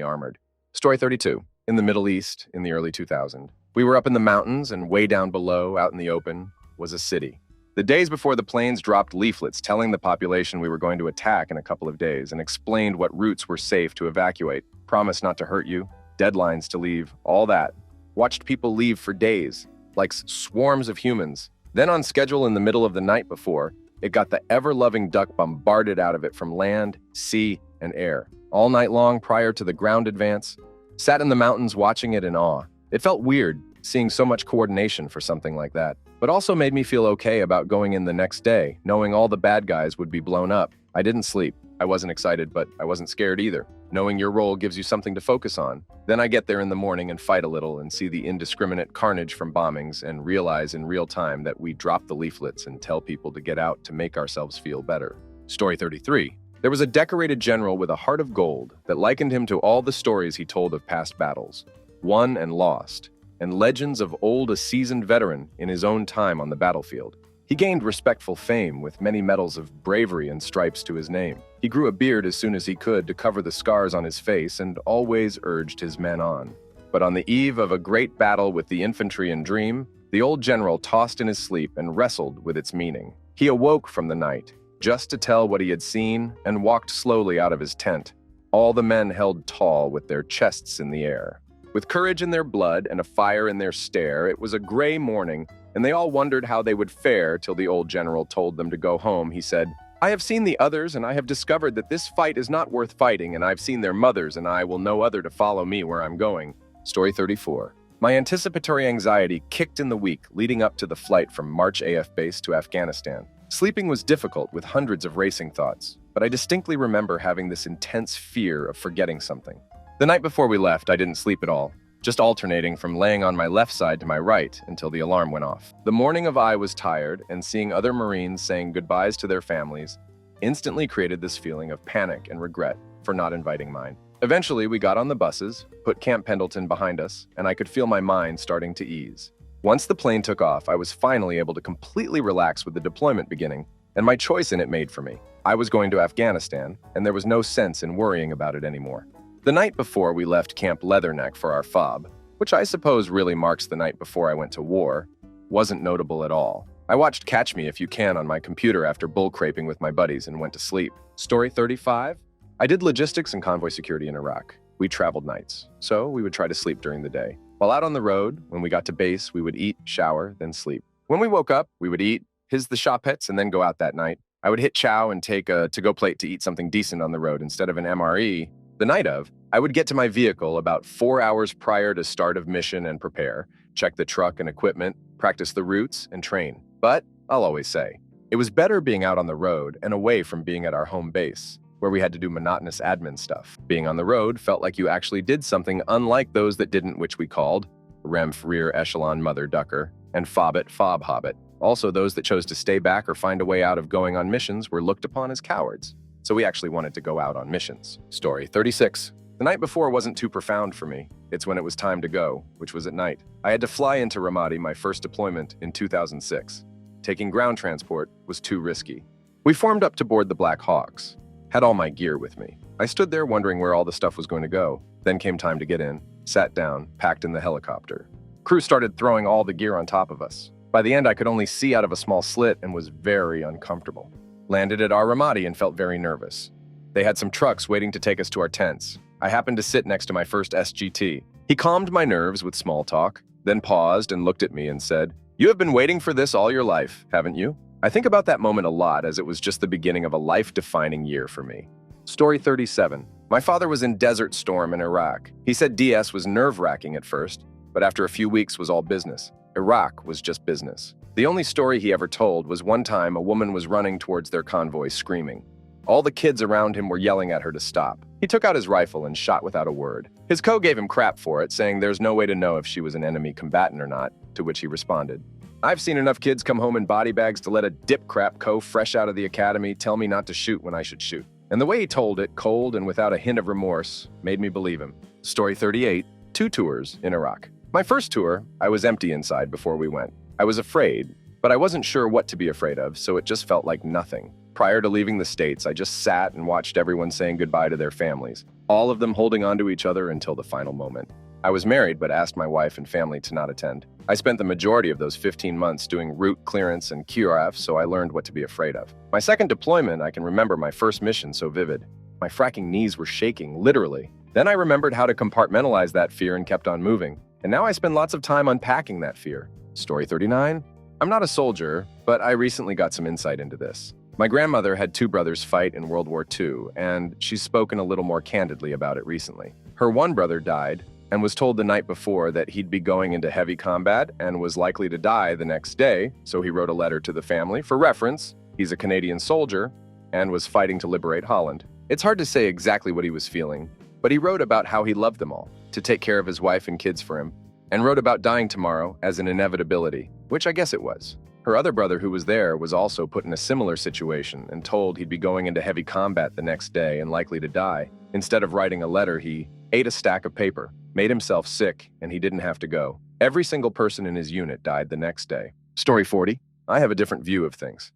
Speaker 1: armored. Story 32. In the Middle East, in the early 2000s. We were up in the mountains, and way down below, out in the open, was a city. The days before the planes dropped leaflets telling the population we were going to attack in a couple of days and explained what routes were safe to evacuate, promised not to hurt you, deadlines to leave, all that. Watched people leave for days, like swarms of humans. Then on schedule in the middle of the night before, it got the ever-loving duck bombarded out of it from land, sea, and air. All night long prior to the ground advance, sat in the mountains watching it in awe. It felt weird, seeing so much coordination for something like that, but also made me feel okay about going in the next day, knowing all the bad guys would be blown up. I didn't sleep. I wasn't excited, but I wasn't scared either. Knowing your role gives you something to focus on. Then I get there in the morning and fight a little and see the indiscriminate carnage from bombings and realize in real time that we drop the leaflets and tell people to get out to make ourselves feel better. Story 33. There was a decorated general with a heart of gold that likened him to all the stories he told of past battles, won and lost, and legends of a seasoned veteran in his own time on the battlefield. He gained respectful fame with many medals of bravery and stripes to his name. He grew a beard as soon as he could to cover the scars on his face and always urged his men on. But on the eve of a great battle with the infantry in Dream, the old general tossed in his sleep and wrestled with its meaning. He awoke from the night, just to tell what he had seen, and walked slowly out of his tent. All the men held tall with their chests in the air. With courage in their blood and a fire in their stare, it was a gray morning, and they all wondered how they would fare till the old general told them to go home. He said, I have seen the others, and I have discovered that this fight is not worth fighting, and I've seen their mothers, and I will no other to follow me where I'm going. Story 34. My anticipatory anxiety kicked in the week leading up to the flight from March AF Base to Afghanistan. Sleeping was difficult with hundreds of racing thoughts, but I distinctly remember having this intense fear of forgetting something. The night before we left, I didn't sleep at all, just alternating from laying on my left side to my right until the alarm went off. The morning of I was tired, and seeing other Marines saying goodbyes to their families instantly created this feeling of panic and regret for not inviting mine. Eventually, we got on the buses, put Camp Pendleton behind us, and I could feel my mind starting to ease. Once the plane took off, I was finally able to completely relax with the deployment beginning, and my choice in it made for me. I was going to Afghanistan, and there was no sense in worrying about it anymore. The night before we left Camp Leatherneck for our FOB, which I suppose really marks the night before I went to war, wasn't notable at all. I watched Catch Me If You Can on my computer after bullcraping with my buddies and went to sleep. Story 35. I did logistics and convoy security in Iraq. We traveled nights, so we would try to sleep during the day. While out on the road, when we got to base, we would eat, shower, then sleep. When we woke up, we would eat, his the Shopets, and then go out that night. I would hit chow and take a to-go plate to eat something decent on the road instead of an MRE. The night of, I would get to my vehicle about 4 hours prior to start of mission and prepare, check the truck and equipment, practice the routes, and train. But, I'll always say, it was better being out on the road and away from being at our home base, where we had to do monotonous admin stuff. Being on the road felt like you actually did something unlike those that didn't, which we called Remph Rear Echelon Mother Ducker and Fobbit Fob Hobbit. Also, those that chose to stay back or find a way out of going on missions were looked upon as cowards. So we actually wanted to go out on missions. Story 36. The night before wasn't too profound for me. It's when it was time to go, which was at night. I had to fly into Ramadi, my first deployment, in 2006. Taking ground transport was too risky. We formed up to board the Black Hawks. Had all my gear with me. I stood there wondering where all the stuff was going to go. Then came time to get in, sat down, packed in the helicopter. Crew started throwing all the gear on top of us. By the end, I could only see out of a small slit and was very uncomfortable. Landed at our Ramadi and felt very nervous. They had some trucks waiting to take us to our tents. I happened to sit next to my first SGT. He calmed my nerves with small talk, then paused and looked at me and said, "You have been waiting for this all your life, haven't you?" I think about that moment a lot, as it was just the beginning of a life-defining year for me. Story 37. My father was in Desert Storm in Iraq. He said DS was nerve-wracking at first, but after a few weeks was all business. Iraq was just business. The only story he ever told was one time a woman was running towards their convoy screaming. All the kids around him were yelling at her to stop. He took out his rifle and shot without a word. His co gave him crap for it, saying there's no way to know if she was an enemy combatant or not, to which he responded, "I've seen enough kids come home in body bags to let a dip crap co fresh out of the academy tell me not to shoot when I should shoot." And the way he told it, cold and without a hint of remorse, made me believe him. Story 38, 2 tours in Iraq. My first tour, I was empty inside before we went. I was afraid, but I wasn't sure what to be afraid of, so it just felt like nothing. Prior to leaving the States, I just sat and watched everyone saying goodbye to their families, all of them holding on to each other until the final moment. I was married, but asked my wife and family to not attend. I spent the majority of those 15 months doing route clearance and QRF, so I learned what to be afraid of. My second deployment, I can remember my first mission so vivid. My fracking knees were shaking, literally. Then I remembered how to compartmentalize that fear and kept on moving. And now I spend lots of time unpacking that fear. Story 39. I'm not a soldier, but I recently got some insight into this. My grandmother had 2 brothers fight in World War II, and she's spoken a little more candidly about it recently. Her one brother died and was told the night before that he'd be going into heavy combat and was likely to die the next day, so he wrote a letter to the family. For reference, he's a Canadian soldier and was fighting to liberate Holland. It's hard to say exactly what he was feeling, but he wrote about how he loved them all, to take care of his wife and kids for him, and wrote about dying tomorrow as an inevitability, which I guess it was. Her other brother who was there was also put in a similar situation and told he'd be going into heavy combat the next day and likely to die. Instead of writing a letter, he ate a stack of paper, made himself sick, and he didn't have to go. Every single person in his unit died the next day. Story 40. I have a different view of things.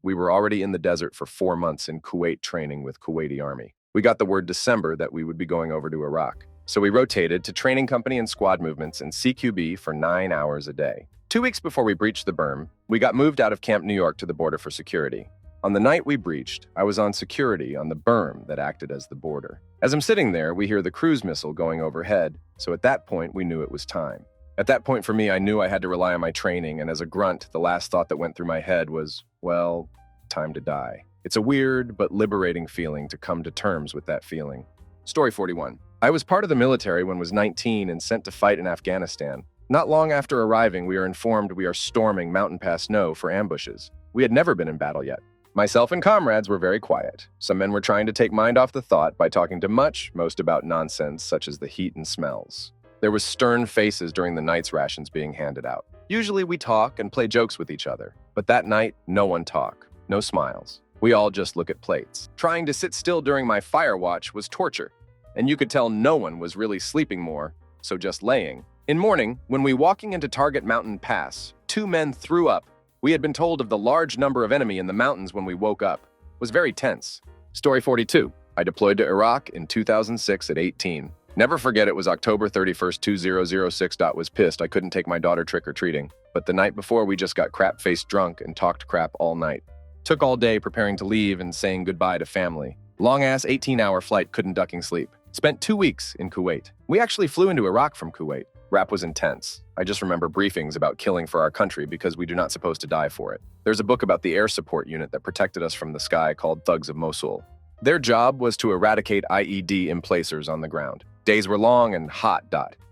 Speaker 1: We were already in the desert for 4 months in Kuwait training with Kuwaiti Army. We got the word December that we would be going over to Iraq. So we rotated to training company and squad movements in CQB for 9 hours a day. 2 weeks before we breached the berm, we got moved out of Camp New York to the border for security. On the night we breached, I was on security on the berm that acted as the border. As I'm sitting there, we hear the cruise missile going overhead, so at that point, we knew it was time. At that point for me, I knew I had to rely on my training, and as a grunt, the last thought that went through my head was, well, time to die. It's a weird but liberating feeling to come to terms with that feeling. Story 41. I was part of the military when I was 19 and sent to fight in Afghanistan. Not long after arriving, we are informed we are storming Mountain Pass No for ambushes. We had never been in battle yet. Myself and comrades were very quiet. Some men were trying to take mind off the thought by talking to most about nonsense such as the heat and smells. There was stern faces during the night's rations being handed out. Usually we talk and play jokes with each other, but that night, no one talk, no smiles. We all just look at plates. Trying to sit still during my fire watch was torture, and you could tell no one was really sleeping more, so just laying. In morning, when we walking into Target Mountain Pass, 2 men threw up. We had been told of the large number of enemy in the mountains when we woke up. It was very tense. Story 42. I deployed to Iraq in 2006 at 18. Never forget it was October 31st, 2006. Was pissed I couldn't take my daughter trick-or-treating. But the night before, we just got crap-faced drunk and talked crap all night. Took all day preparing to leave and saying goodbye to family. Long-ass 18-hour flight, couldn't ducking sleep. Spent 2 weeks in Kuwait. We actually flew into Iraq from Kuwait. Rap was intense. I just remember briefings about killing for our country because we do not supposed to die for it. There's a book about the air support unit that protected us from the sky called Thugs of Mosul. Their job was to eradicate IED emplacers on the ground. Days were long and hot.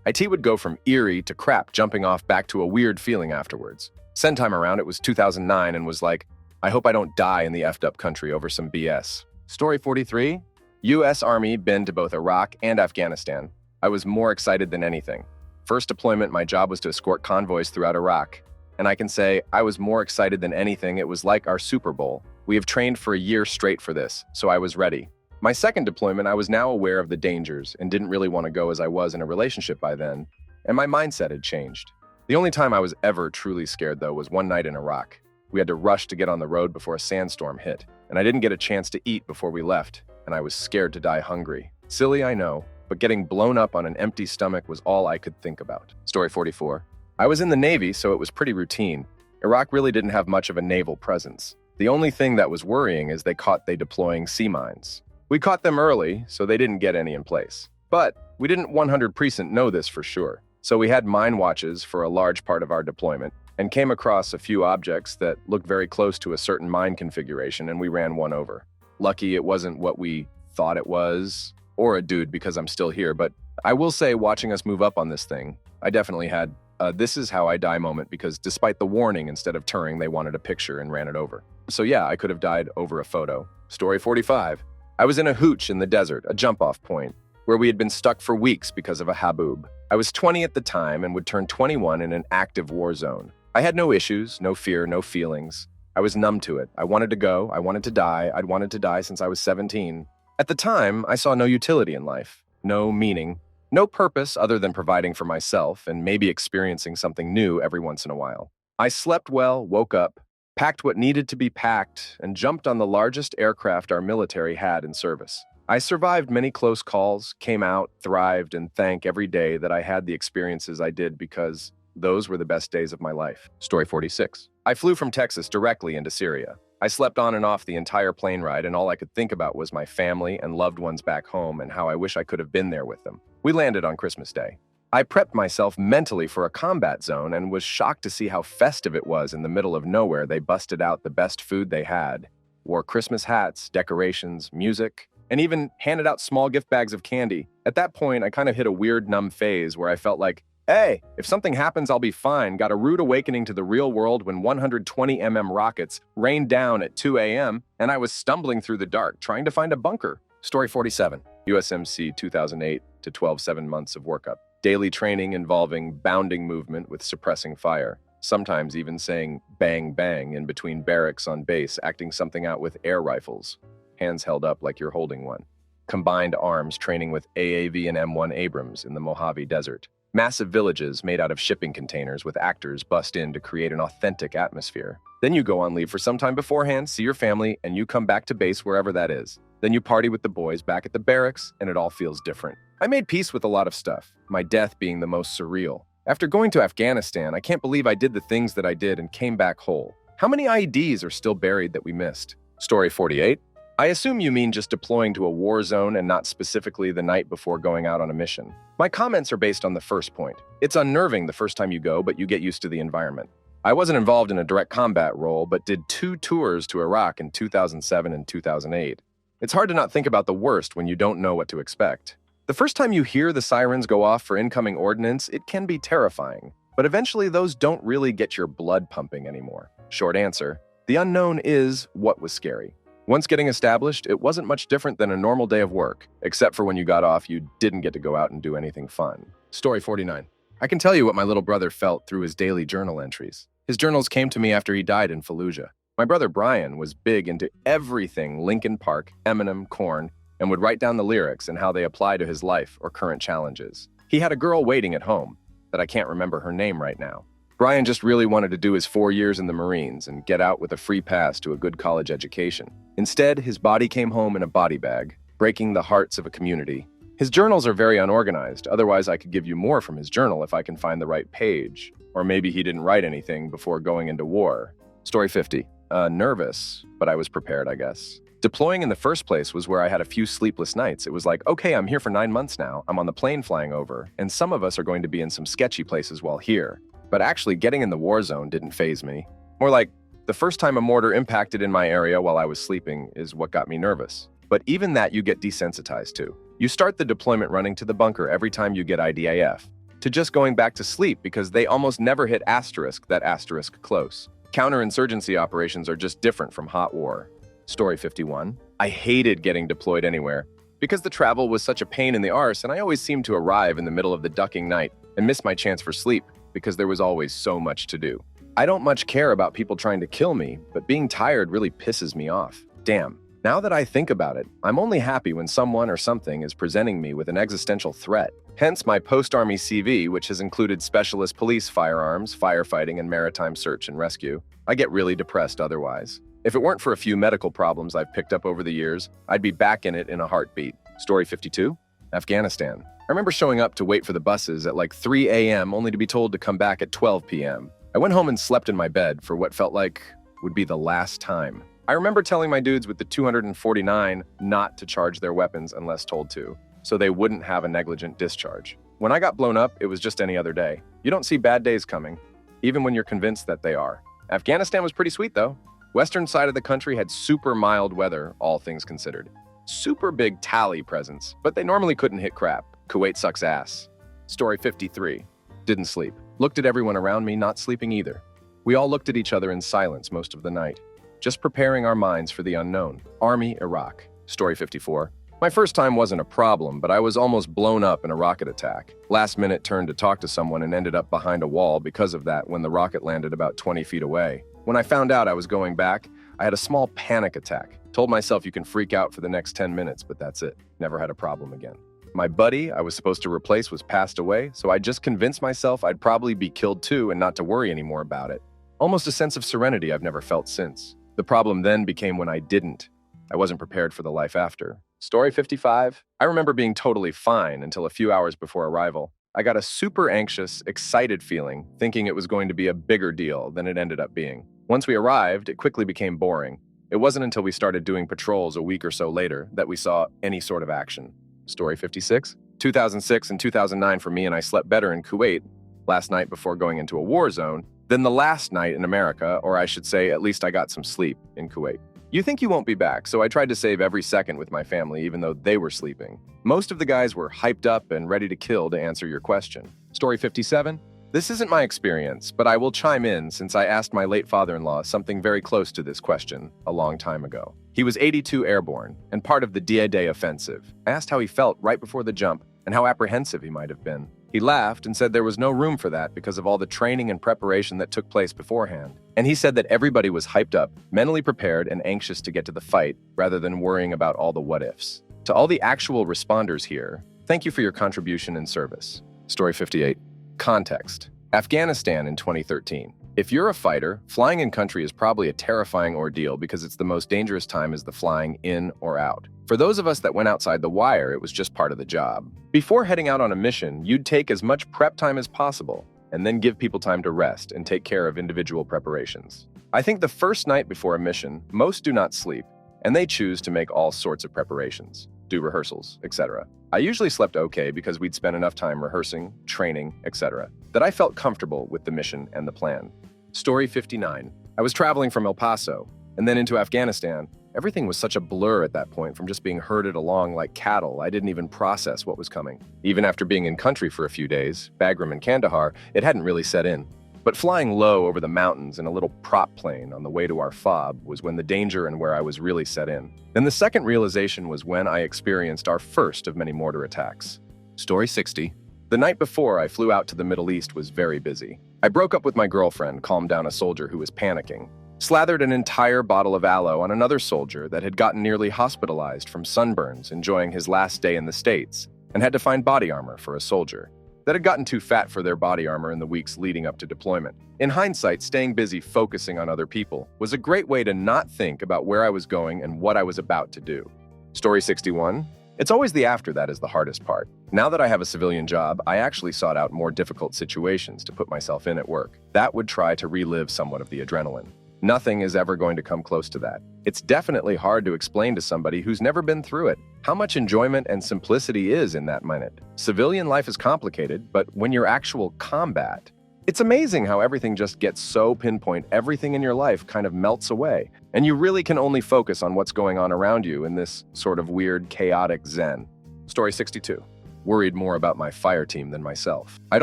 Speaker 1: IT would go from eerie to crap, jumping off back to a weird feeling afterwards. Send time around, it was 2009 and was like, I hope I don't die in the effed up country over some BS. Story 43. U.S. Army been to both Iraq and Afghanistan. I was more excited than anything. First deployment, my job was to escort convoys throughout Iraq. And I can say I was more excited than anything. It was like our Super Bowl. We have trained for a year straight for this, so I was ready. My second deployment, I was now aware of the dangers and didn't really want to go as I was in a relationship by then, and my mindset had changed. The only time I was ever truly scared, though, was one night in Iraq. We had to rush to get on the road before a sandstorm hit, and I didn't get a chance to eat before we left, and I was scared to die hungry. Silly, I know, but getting blown up on an empty stomach was all I could think about. Story 44. I was in the Navy, so it was pretty routine. Iraq really didn't have much of a naval presence. The only thing that was worrying is they deploying sea mines. We caught them early, so they didn't get any in place. But we didn't 100% know this for sure. So we had mine watches for a large part of our deployment and came across a few objects that looked very close to a certain mine configuration, and we ran one over. Lucky it wasn't what we thought it was, or a dude, because I'm still here, but I will say watching us move up on this thing, I definitely had this is how I die moment, because despite the warning, instead of turning, they wanted a picture and ran it over. So yeah, I could have died over a photo. Story 45. I was in a hooch in the desert, a jump-off point, where we had been stuck for weeks because of a haboob. I was 20 at the time and would turn 21 in an active war zone. I had no issues, no fear, no feelings. I was numb to it. I wanted to go. I wanted to die. I'd wanted to die since I was 17. At the time, I saw no utility in life, no meaning, no purpose other than providing for myself and maybe experiencing something new every once in a while. I slept well, woke up, packed what needed to be packed, and jumped on the largest aircraft our military had in service. I survived many close calls, came out, thrived, and thank every day that I had the experiences I did because those were the best days of my life. Story 46. I flew from Texas directly into Syria. I slept on and off the entire plane ride, and all I could think about was my family and loved ones back home and how I wish I could have been there with them. We landed on Christmas Day. I prepped myself mentally for a combat zone and was shocked to see how festive it was in the middle of nowhere. They busted out the best food they had, wore Christmas hats, decorations, music, and even handed out small gift bags of candy. At that point, I kind of hit a weird numb phase where I felt like, hey, if something happens, I'll be fine. Got a rude awakening to the real world when 120 rockets rained down at 2 a.m. and I was stumbling through the dark trying to find a bunker. Story 47. USMC 2008 to 12 7 months of workup. Daily training involving bounding movement with suppressing fire. Sometimes even saying bang bang in between barracks on base, acting something out with air rifles. Hands held up like you're holding one. Combined arms training with AAV and M1 Abrams in the Mojave Desert. Massive villages made out of shipping containers with actors bust in to create an authentic atmosphere. Then you go on leave for some time beforehand, see your family, and you come back to base wherever that is. Then you party with the boys back at the barracks, and it all feels different. I made peace with a lot of stuff, my death being the most surreal. After going to Afghanistan, I can't believe I did the things that I did and came back whole. How many IEDs are still buried that we missed? Story 48. I assume you mean just deploying to a war zone and not specifically the night before going out on a mission. My comments are based on the first point. It's unnerving the first time you go, but you get used to the environment. I wasn't involved in a direct combat role, but did 2 tours to Iraq in 2007 and 2008. It's hard to not think about the worst when you don't know what to expect. The first time you hear the sirens go off for incoming ordnance, it can be terrifying. But eventually those don't really get your blood pumping anymore. Short answer, the unknown is what was scary. Once getting established, it wasn't much different than a normal day of work, except for when you got off, you didn't get to go out and do anything fun. Story 49. I can tell you what my little brother felt through his daily journal entries. His journals came to me after he died in Fallujah. My brother Brian was big into everything Linkin Park, Eminem, Korn, and would write down the lyrics and how they apply to his life or current challenges. He had a girl waiting at home, that I can't remember her name right now. Brian just really wanted to do his 4 years in the Marines and get out with a free pass to a good college education. Instead, his body came home in a body bag, breaking the hearts of a community. His journals are very unorganized, otherwise I could give you more from his journal if I can find the right page. Or maybe he didn't write anything before going into war. Story 50. Nervous, but I was prepared, I guess. Deploying in the first place was where I had a few sleepless nights. It was like, okay, I'm here for 9 months now. I'm on the plane flying over, and some of us are going to be in some sketchy places while here. But actually getting in the war zone didn't faze me. More like, the first time a mortar impacted in my area while I was sleeping is what got me nervous. But even that you get desensitized to. You start the deployment running to the bunker every time you get IDAF, to just going back to sleep because they almost never hit that asterisk close. Counterinsurgency operations are just different from hot war. Story 51. I hated getting deployed anywhere because the travel was such a pain in the arse and I always seemed to arrive in the middle of the ducking night and miss my chance for sleep because there was always so much to do. I don't much care about people trying to kill me, but being tired really pisses me off. Damn. Now that I think about it, I'm only happy when someone or something is presenting me with an existential threat. Hence my post-Army CV, which has included specialist police firearms, firefighting, and maritime search and rescue. I get really depressed otherwise. If it weren't for a few medical problems I've picked up over the years, I'd be back in it in a heartbeat. Story 52. Afghanistan. I remember showing up to wait for the buses at like 3 a.m. only to be told to come back at 12 p.m. I went home and slept in my bed for what felt like would be the last time. I remember telling my dudes with the 249 not to charge their weapons unless told to, so they wouldn't have a negligent discharge. When I got blown up, it was just any other day. You don't see bad days coming, even when you're convinced that they are. Afghanistan was pretty sweet though. Western side of the country had super mild weather, all things considered. Super big tally presence, but they normally couldn't hit crap. Kuwait sucks ass. Story 53. Didn't sleep. Looked at everyone around me, not sleeping either. We all looked at each other in silence most of the night, just preparing our minds for the unknown. Army, Iraq. Story 54. My first time wasn't a problem, but I was almost blown up in a rocket attack. Last minute turned to talk to someone and ended up behind a wall because of that when the rocket landed about 20 feet away. When I found out I was going back, I had a small panic attack. Told myself you can freak out for the next 10 minutes, but that's it. Never had a problem again. My buddy I was supposed to replace was passed away, so I just convinced myself I'd probably be killed too and not to worry anymore about it. Almost a sense of serenity I've never felt since. The problem then became when I didn't. I wasn't prepared for the life after. Story 55. I remember being totally fine until a few hours before arrival. I got a super anxious, excited feeling, thinking it was going to be a bigger deal than it ended up being. Once we arrived, it quickly became boring. It wasn't until we started doing patrols a week or so later that we saw any sort of action. Story 56. 2006 and 2009 for me, and I slept better in Kuwait last night before going into a war zone than the last night in America, or I should say at least I got some sleep in Kuwait. You think you won't be back, so I tried to save every second with my family even though they were sleeping. Most of the guys were hyped up and ready to kill to answer your question. Story 57. This isn't my experience, but I will chime in since I asked my late father-in-law something very close to this question a long time ago. He was 82 Airborne and part of the D-Day offensive. I asked how he felt right before the jump and how apprehensive he might have been. He laughed and said there was no room for that because of all the training and preparation that took place beforehand. And he said that everybody was hyped up, mentally prepared, and anxious to get to the fight rather than worrying about all the what-ifs. To all the actual responders here, thank you for your contribution and service. Story 58. Context. Afghanistan in 2013. If you're a fighter, flying in country is probably a terrifying ordeal because it's the most dangerous time is the flying in or out. For those of us that went outside the wire, it was just part of the job. Before heading out on a mission, you'd take as much prep time as possible and then give people time to rest and take care of individual preparations. I think the first night before a mission, most do not sleep, and they choose to make all sorts of preparations, do rehearsals, etc. I usually slept okay because we'd spent enough time rehearsing, training, etc., that I felt comfortable with the mission and the plan. Story 59. I was traveling from El Paso and then into Afghanistan. Everything was such a blur at that point from just being herded along like cattle. I didn't even process what was coming. Even after being in country for a few days, Bagram and Kandahar, it hadn't really set in. But flying low over the mountains in a little prop plane on the way to our FOB was when the danger and where I was really set in. Then the second realization was when I experienced our first of many mortar attacks. Story 60. The night before I flew out to the Middle East was very busy. I broke up with my girlfriend, calmed down a soldier who was panicking, slathered an entire bottle of aloe on another soldier that had gotten nearly hospitalized from sunburns enjoying his last day in the States, and had to find body armor for a soldier that had gotten too fat for their body armor in the weeks leading up to deployment. In hindsight, staying busy focusing on other people was a great way to not think about where I was going and what I was about to do. Story 61. It's always the after that is the hardest part. Now that I have a civilian job, I actually sought out more difficult situations to put myself in at work. That would try to relive somewhat of the adrenaline. Nothing is ever going to come close to that. It's definitely hard to explain to somebody who's never been through it how much enjoyment and simplicity is in that minute. Civilian life is complicated, but when you're actual combat, it's amazing how everything just gets so pinpoint, everything in your life kind of melts away, and you really can only focus on what's going on around you in this sort of weird, chaotic zen. Story 62. Worried more about my fire team than myself. I'd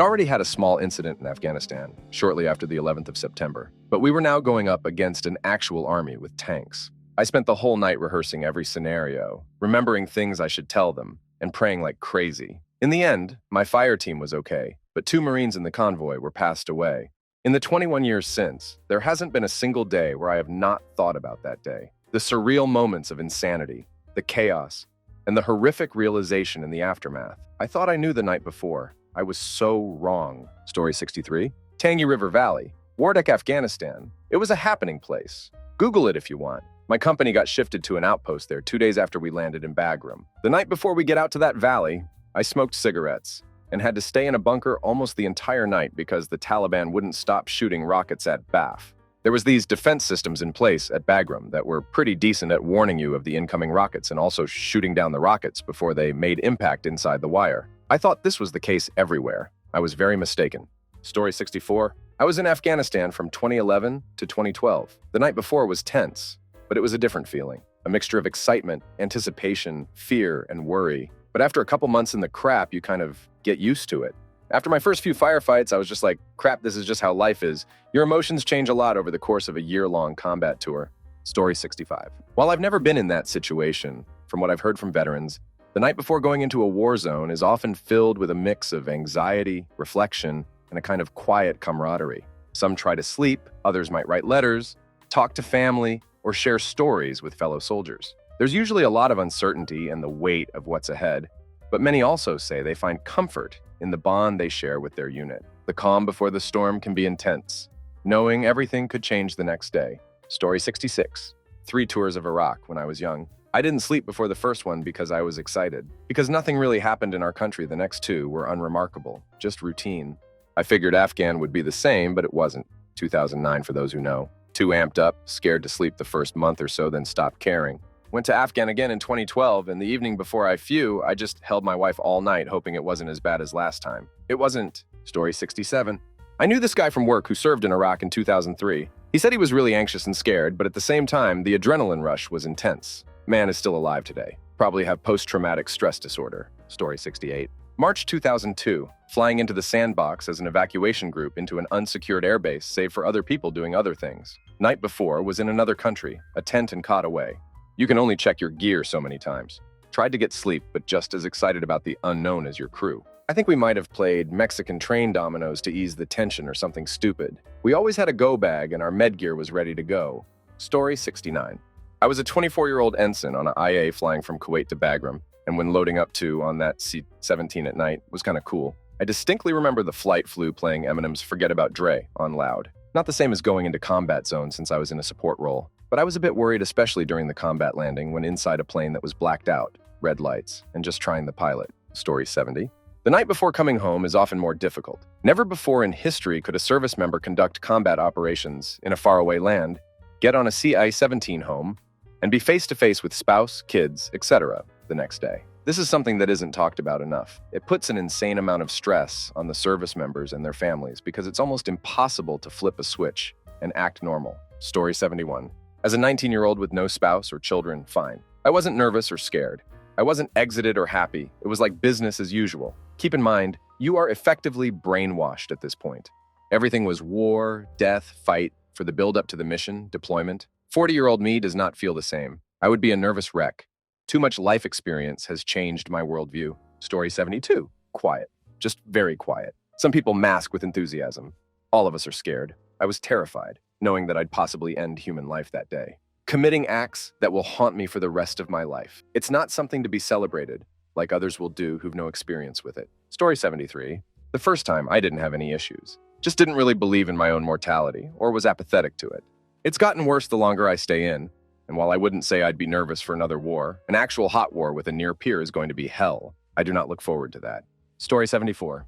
Speaker 1: already had a small incident in Afghanistan, shortly after the 11th of September, but we were now going up against an actual army with tanks. I spent the whole night rehearsing every scenario, remembering things I should tell them, and praying like crazy. In the end, my fire team was okay, but 2 Marines in the convoy were passed away. In the 21 years since, there hasn't been a single day where I have not thought about that day. The surreal moments of insanity, the chaos, and the horrific realization in the aftermath. I thought I knew the night before. I was so wrong. Story 63. Tangi River Valley, Wardak, Afghanistan. It was a happening place. Google it if you want. My company got shifted to an outpost there 2 days after we landed in Bagram. The night before we get out to that valley, I smoked cigarettes and had to stay in a bunker almost the entire night because the Taliban wouldn't stop shooting rockets at BAF. There was these defense systems in place at Bagram that were pretty decent at warning you of the incoming rockets and also shooting down the rockets before they made impact inside the wire. I thought this was the case everywhere. I was very mistaken. Story 64. I was in Afghanistan from 2011 to 2012. The night before was tense, but it was a different feeling. A mixture of excitement, anticipation, fear, and worry. But after a couple months in the crap, you kind of get used to it. After my first few firefights, I was just like, crap, this is just how life is. Your emotions change a lot over the course of a year-long combat tour. Story 65. While I've never been in that situation, from what I've heard from veterans, the night before going into a war zone is often filled with a mix of anxiety, reflection, and a kind of quiet camaraderie. Some try to sleep, others might write letters, talk to family, or share stories with fellow soldiers. There's usually a lot of uncertainty and the weight of what's ahead, but many also say they find comfort in the bond they share with their unit. The calm before the storm can be intense, knowing everything could change the next day. Story 66. 3 tours of Iraq when I was young. I didn't sleep before the first one because I was excited. Because nothing really happened in our country, the next 2 were unremarkable, just routine. I figured Afghan would be the same, but it wasn't. 2009 for those who know. Too amped up, scared to sleep the first month or so, then stopped caring. Went to Afghan again in 2012, and the evening before I flew, I just held my wife all night, hoping it wasn't as bad as last time. It wasn't. Story 67. I knew this guy from work who served in Iraq in 2003. He said he was really anxious and scared, but at the same time, the adrenaline rush was intense. Man is still alive today. Probably have post-traumatic stress disorder. Story 68. March 2002. Flying into the sandbox as an evacuation group into an unsecured airbase, save for other people doing other things. Night before was in another country, a tent and cot away. You can only check your gear so many times. Tried to get sleep, but just as excited about the unknown as your crew. I think we might have played Mexican train dominoes to ease the tension or something stupid. We always had a go bag and our med gear was ready to go. Story 69. I was a 24-year-old ensign on an IA flying from Kuwait to Bagram, and when loading up on that C-17 at night was kind of cool. I distinctly remember the flight crew playing Eminem's Forget About Dre on loud. Not the same as going into combat zone since I was in a support role, but I was a bit worried, especially during the combat landing when inside a plane that was blacked out, red lights, and just trying the pilot. Story 70. The night before coming home is often more difficult. Never before in history could a service member conduct combat operations in a faraway land, get on a CI-17 home, and be face-to-face with spouse, kids, etc. the next day. This is something that isn't talked about enough. It puts an insane amount of stress on the service members and their families because it's almost impossible to flip a switch and act normal. Story 71. As a 19-year-old with no spouse or children, fine. I wasn't nervous or scared. I wasn't exited or happy. It was like business as usual. Keep in mind, you are effectively brainwashed at this point. Everything was war, death, fight, for the build-up to the mission, deployment. 40-year-old me does not feel the same. I would be a nervous wreck. Too much life experience has changed my worldview. Story 72. Quiet. Just very quiet. Some people mask with enthusiasm. All of us are scared. I was terrified, knowing that I'd possibly end human life that day. Committing acts that will haunt me for the rest of my life. It's not something to be celebrated, like others will do who've no experience with it. Story 73. The first time, I didn't have any issues. Just didn't really believe in my own mortality, or was apathetic to it. It's gotten worse the longer I stay in, and while I wouldn't say I'd be nervous for another war, an actual hot war with a near peer is going to be hell. I do not look forward to that. Story 74.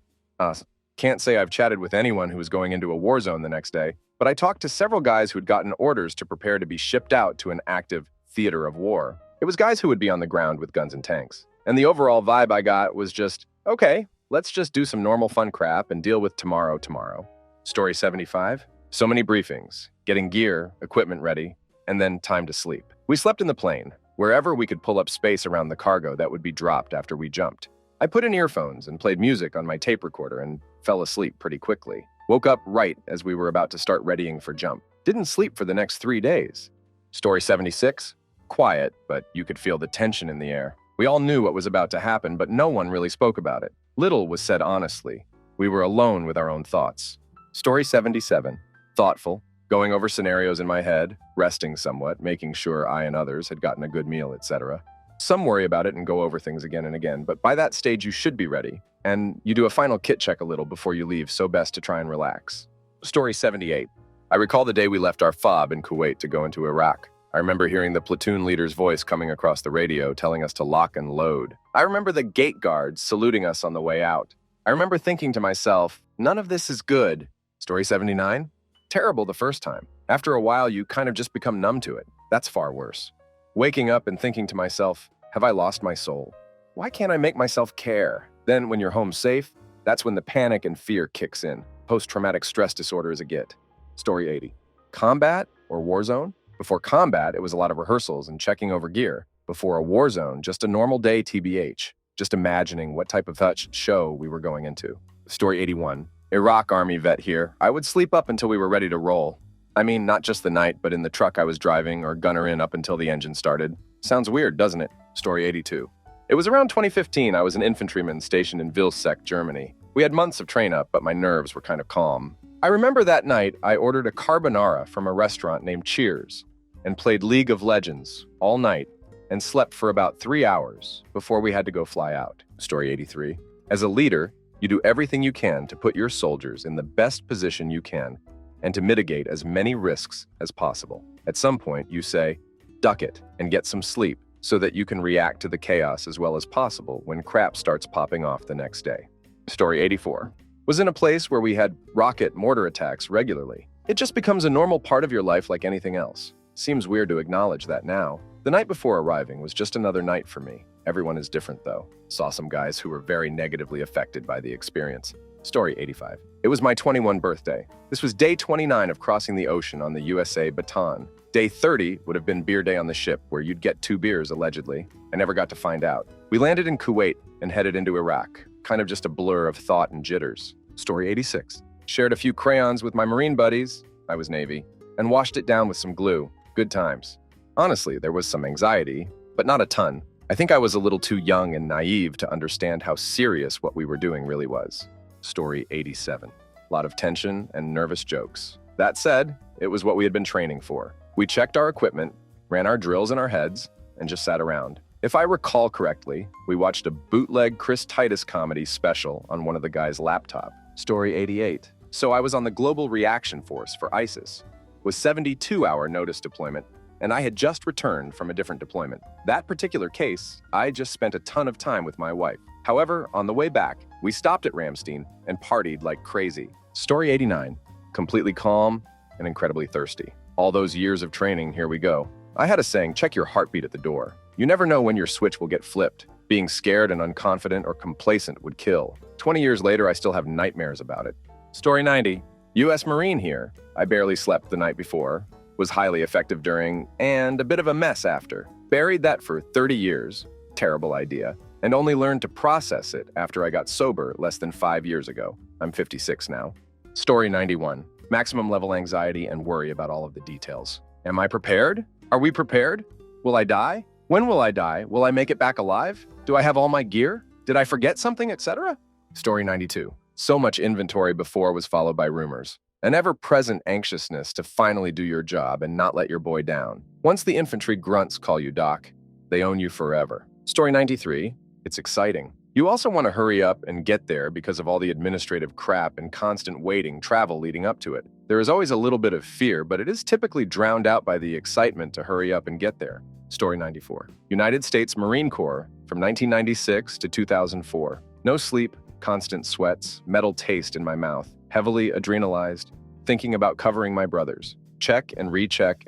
Speaker 1: Can't say I've chatted with anyone who was going into a war zone the next day, but I talked to several guys who'd gotten orders to prepare to be shipped out to an active theater of war. It was guys who would be on the ground with guns and tanks. And the overall vibe I got was just, okay, let's just do some normal fun crap and deal with tomorrow. Story 75. So many briefings, getting gear, equipment ready, and then time to sleep. We slept in the plane, wherever we could pull up space around the cargo that would be dropped after we jumped. I put in earphones and played music on my tape recorder and fell asleep pretty quickly. Woke up right as we were about to start readying for jump. Didn't sleep for the next 3 days. Story 76. Quiet, but you could feel the tension in the air. We all knew what was about to happen, but no one really spoke about it. Little was said honestly. We were alone with our own thoughts. Story 77. Thoughtful, going over scenarios in my head, resting somewhat, making sure I and others had gotten a good meal, etc. Some worry about it and go over things again and again, but by that stage you should be ready, and you do a final kit check a little before you leave, so best to try and relax. Story 78. I recall the day we left our FOB in Kuwait to go into Iraq. I remember hearing the platoon leader's voice coming across the radio telling us to lock and load. I remember the gate guards saluting us on the way out. I remember thinking to myself, none of this is good. Story 79. Terrible the first time. After a while, you kind of just become numb to it. That's far worse. Waking up and thinking to myself, have I lost my soul? Why can't I make myself care? Then when you're home safe, that's when the panic and fear kicks in. Post-traumatic stress disorder is a git. Story 80. Combat or war zone? Before combat, it was a lot of rehearsals and checking over gear. Before a war zone, just a normal day TBH. Just imagining what type of show we were going into. Story 81. Iraq Army vet here. I would sleep up until we were ready to roll. I mean, not just the night, but in the truck I was driving or gunner in up until the engine started. Sounds weird, doesn't it? Story 82. It was around 2015. I was an infantryman stationed in Vilseck, Germany. We had months of train up, but my nerves were kind of calm. I remember that night I ordered a carbonara from a restaurant named Cheers and played League of Legends all night and slept for about 3 hours before we had to go fly out. Story 83. As a leader, you do everything you can to put your soldiers in the best position you can and to mitigate as many risks as possible. At some point, you say, duck it and get some sleep so that you can react to the chaos as well as possible when crap starts popping off the next day. Story 84. Was in a place where we had rocket mortar attacks regularly. It just becomes a normal part of your life like anything else. Seems weird to acknowledge that now. The night before arriving was just another night for me. Everyone is different though. Saw some guys who were very negatively affected by the experience. Story 85. It was my 21 birthday. This was day 29 of crossing the ocean on the USA Baton. Day 30 would have been beer day on the ship, where you'd get 2 beers, allegedly. I never got to find out. We landed in Kuwait and headed into Iraq. Kind of just a blur of thought and jitters. Story 86. Shared a few crayons with my Marine buddies, I was Navy, and washed it down with some glue. Good times. Honestly, there was some anxiety, but not a ton. I think I was a little too young and naive to understand how serious what we were doing really was. Story 87. A lot of tension and nervous jokes. That said, it was what we had been training for. We checked our equipment, ran our drills in our heads, and just sat around. If I recall correctly, we watched a bootleg Chris Titus comedy special on one of the guys' laptop. Story 88. So I was on the Global Reaction Force for ISIS. Was 72-hour notice deployment, and I had just returned from a different deployment. That particular case, I just spent a ton of time with my wife. However, on the way back, we stopped at Ramstein and partied like crazy. Story 89. Completely calm and incredibly thirsty. All those years of training, here we go. I had a saying, check your heartbeat at the door. You never know when your switch will get flipped. Being scared and unconfident or complacent would kill. 20 years later, I still have nightmares about it. Story 90. U.S. Marine here. I barely slept the night before, was highly effective during, and a bit of a mess after. Buried that for 30 years, terrible idea, and only learned to process it after I got sober less than 5 years ago. I'm 56 now. Story 91. Maximum level anxiety and worry about all of the details. Am I prepared? Are we prepared? Will I die? When will I die? Will I make it back alive? Do I have all my gear? Did I forget something, etc.? Story 92. So much inventory before was followed by rumors. An ever-present anxiousness to finally do your job and not let your boy down. Once the infantry grunts call you Doc, they own you forever. Story 93. It's exciting. You also want to hurry up and get there because of all the administrative crap and constant waiting, travel leading up to it. There is always a little bit of fear, but it is typically drowned out by the excitement to hurry up and get there. Story 94. United States Marine Corps from 1996 to 2004. No sleep, constant sweats, metal taste in my mouth, heavily adrenalized, thinking about covering my brothers. Check and recheck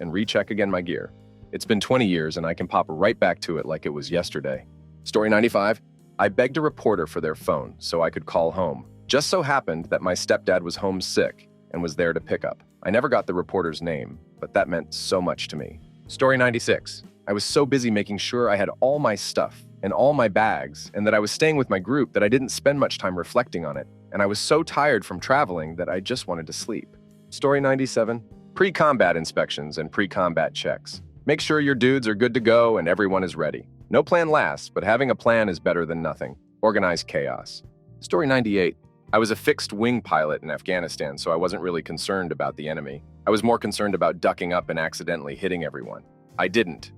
Speaker 1: again my gear. It's been 20 years and I can pop right back to it like it was yesterday. Story 95. I begged a reporter for their phone so I could call home. Just so happened that my stepdad was home sick and was there to pick up. I never got the reporter's name, but that meant so much to me. Story 96. I was so busy making sure I had all my stuff and all my bags and that I was staying with my group that I didn't spend much time reflecting on it. And I was so tired from traveling that I just wanted to sleep. Story 97. Pre-combat inspections and pre-combat checks. Make sure your dudes are good to go and everyone is ready. No plan lasts, but having a plan is better than nothing. Organized chaos. Story 98. I was a fixed-wing pilot in Afghanistan, so I wasn't really concerned about the enemy. I was more concerned about ducking up and accidentally hitting everyone. I didn't,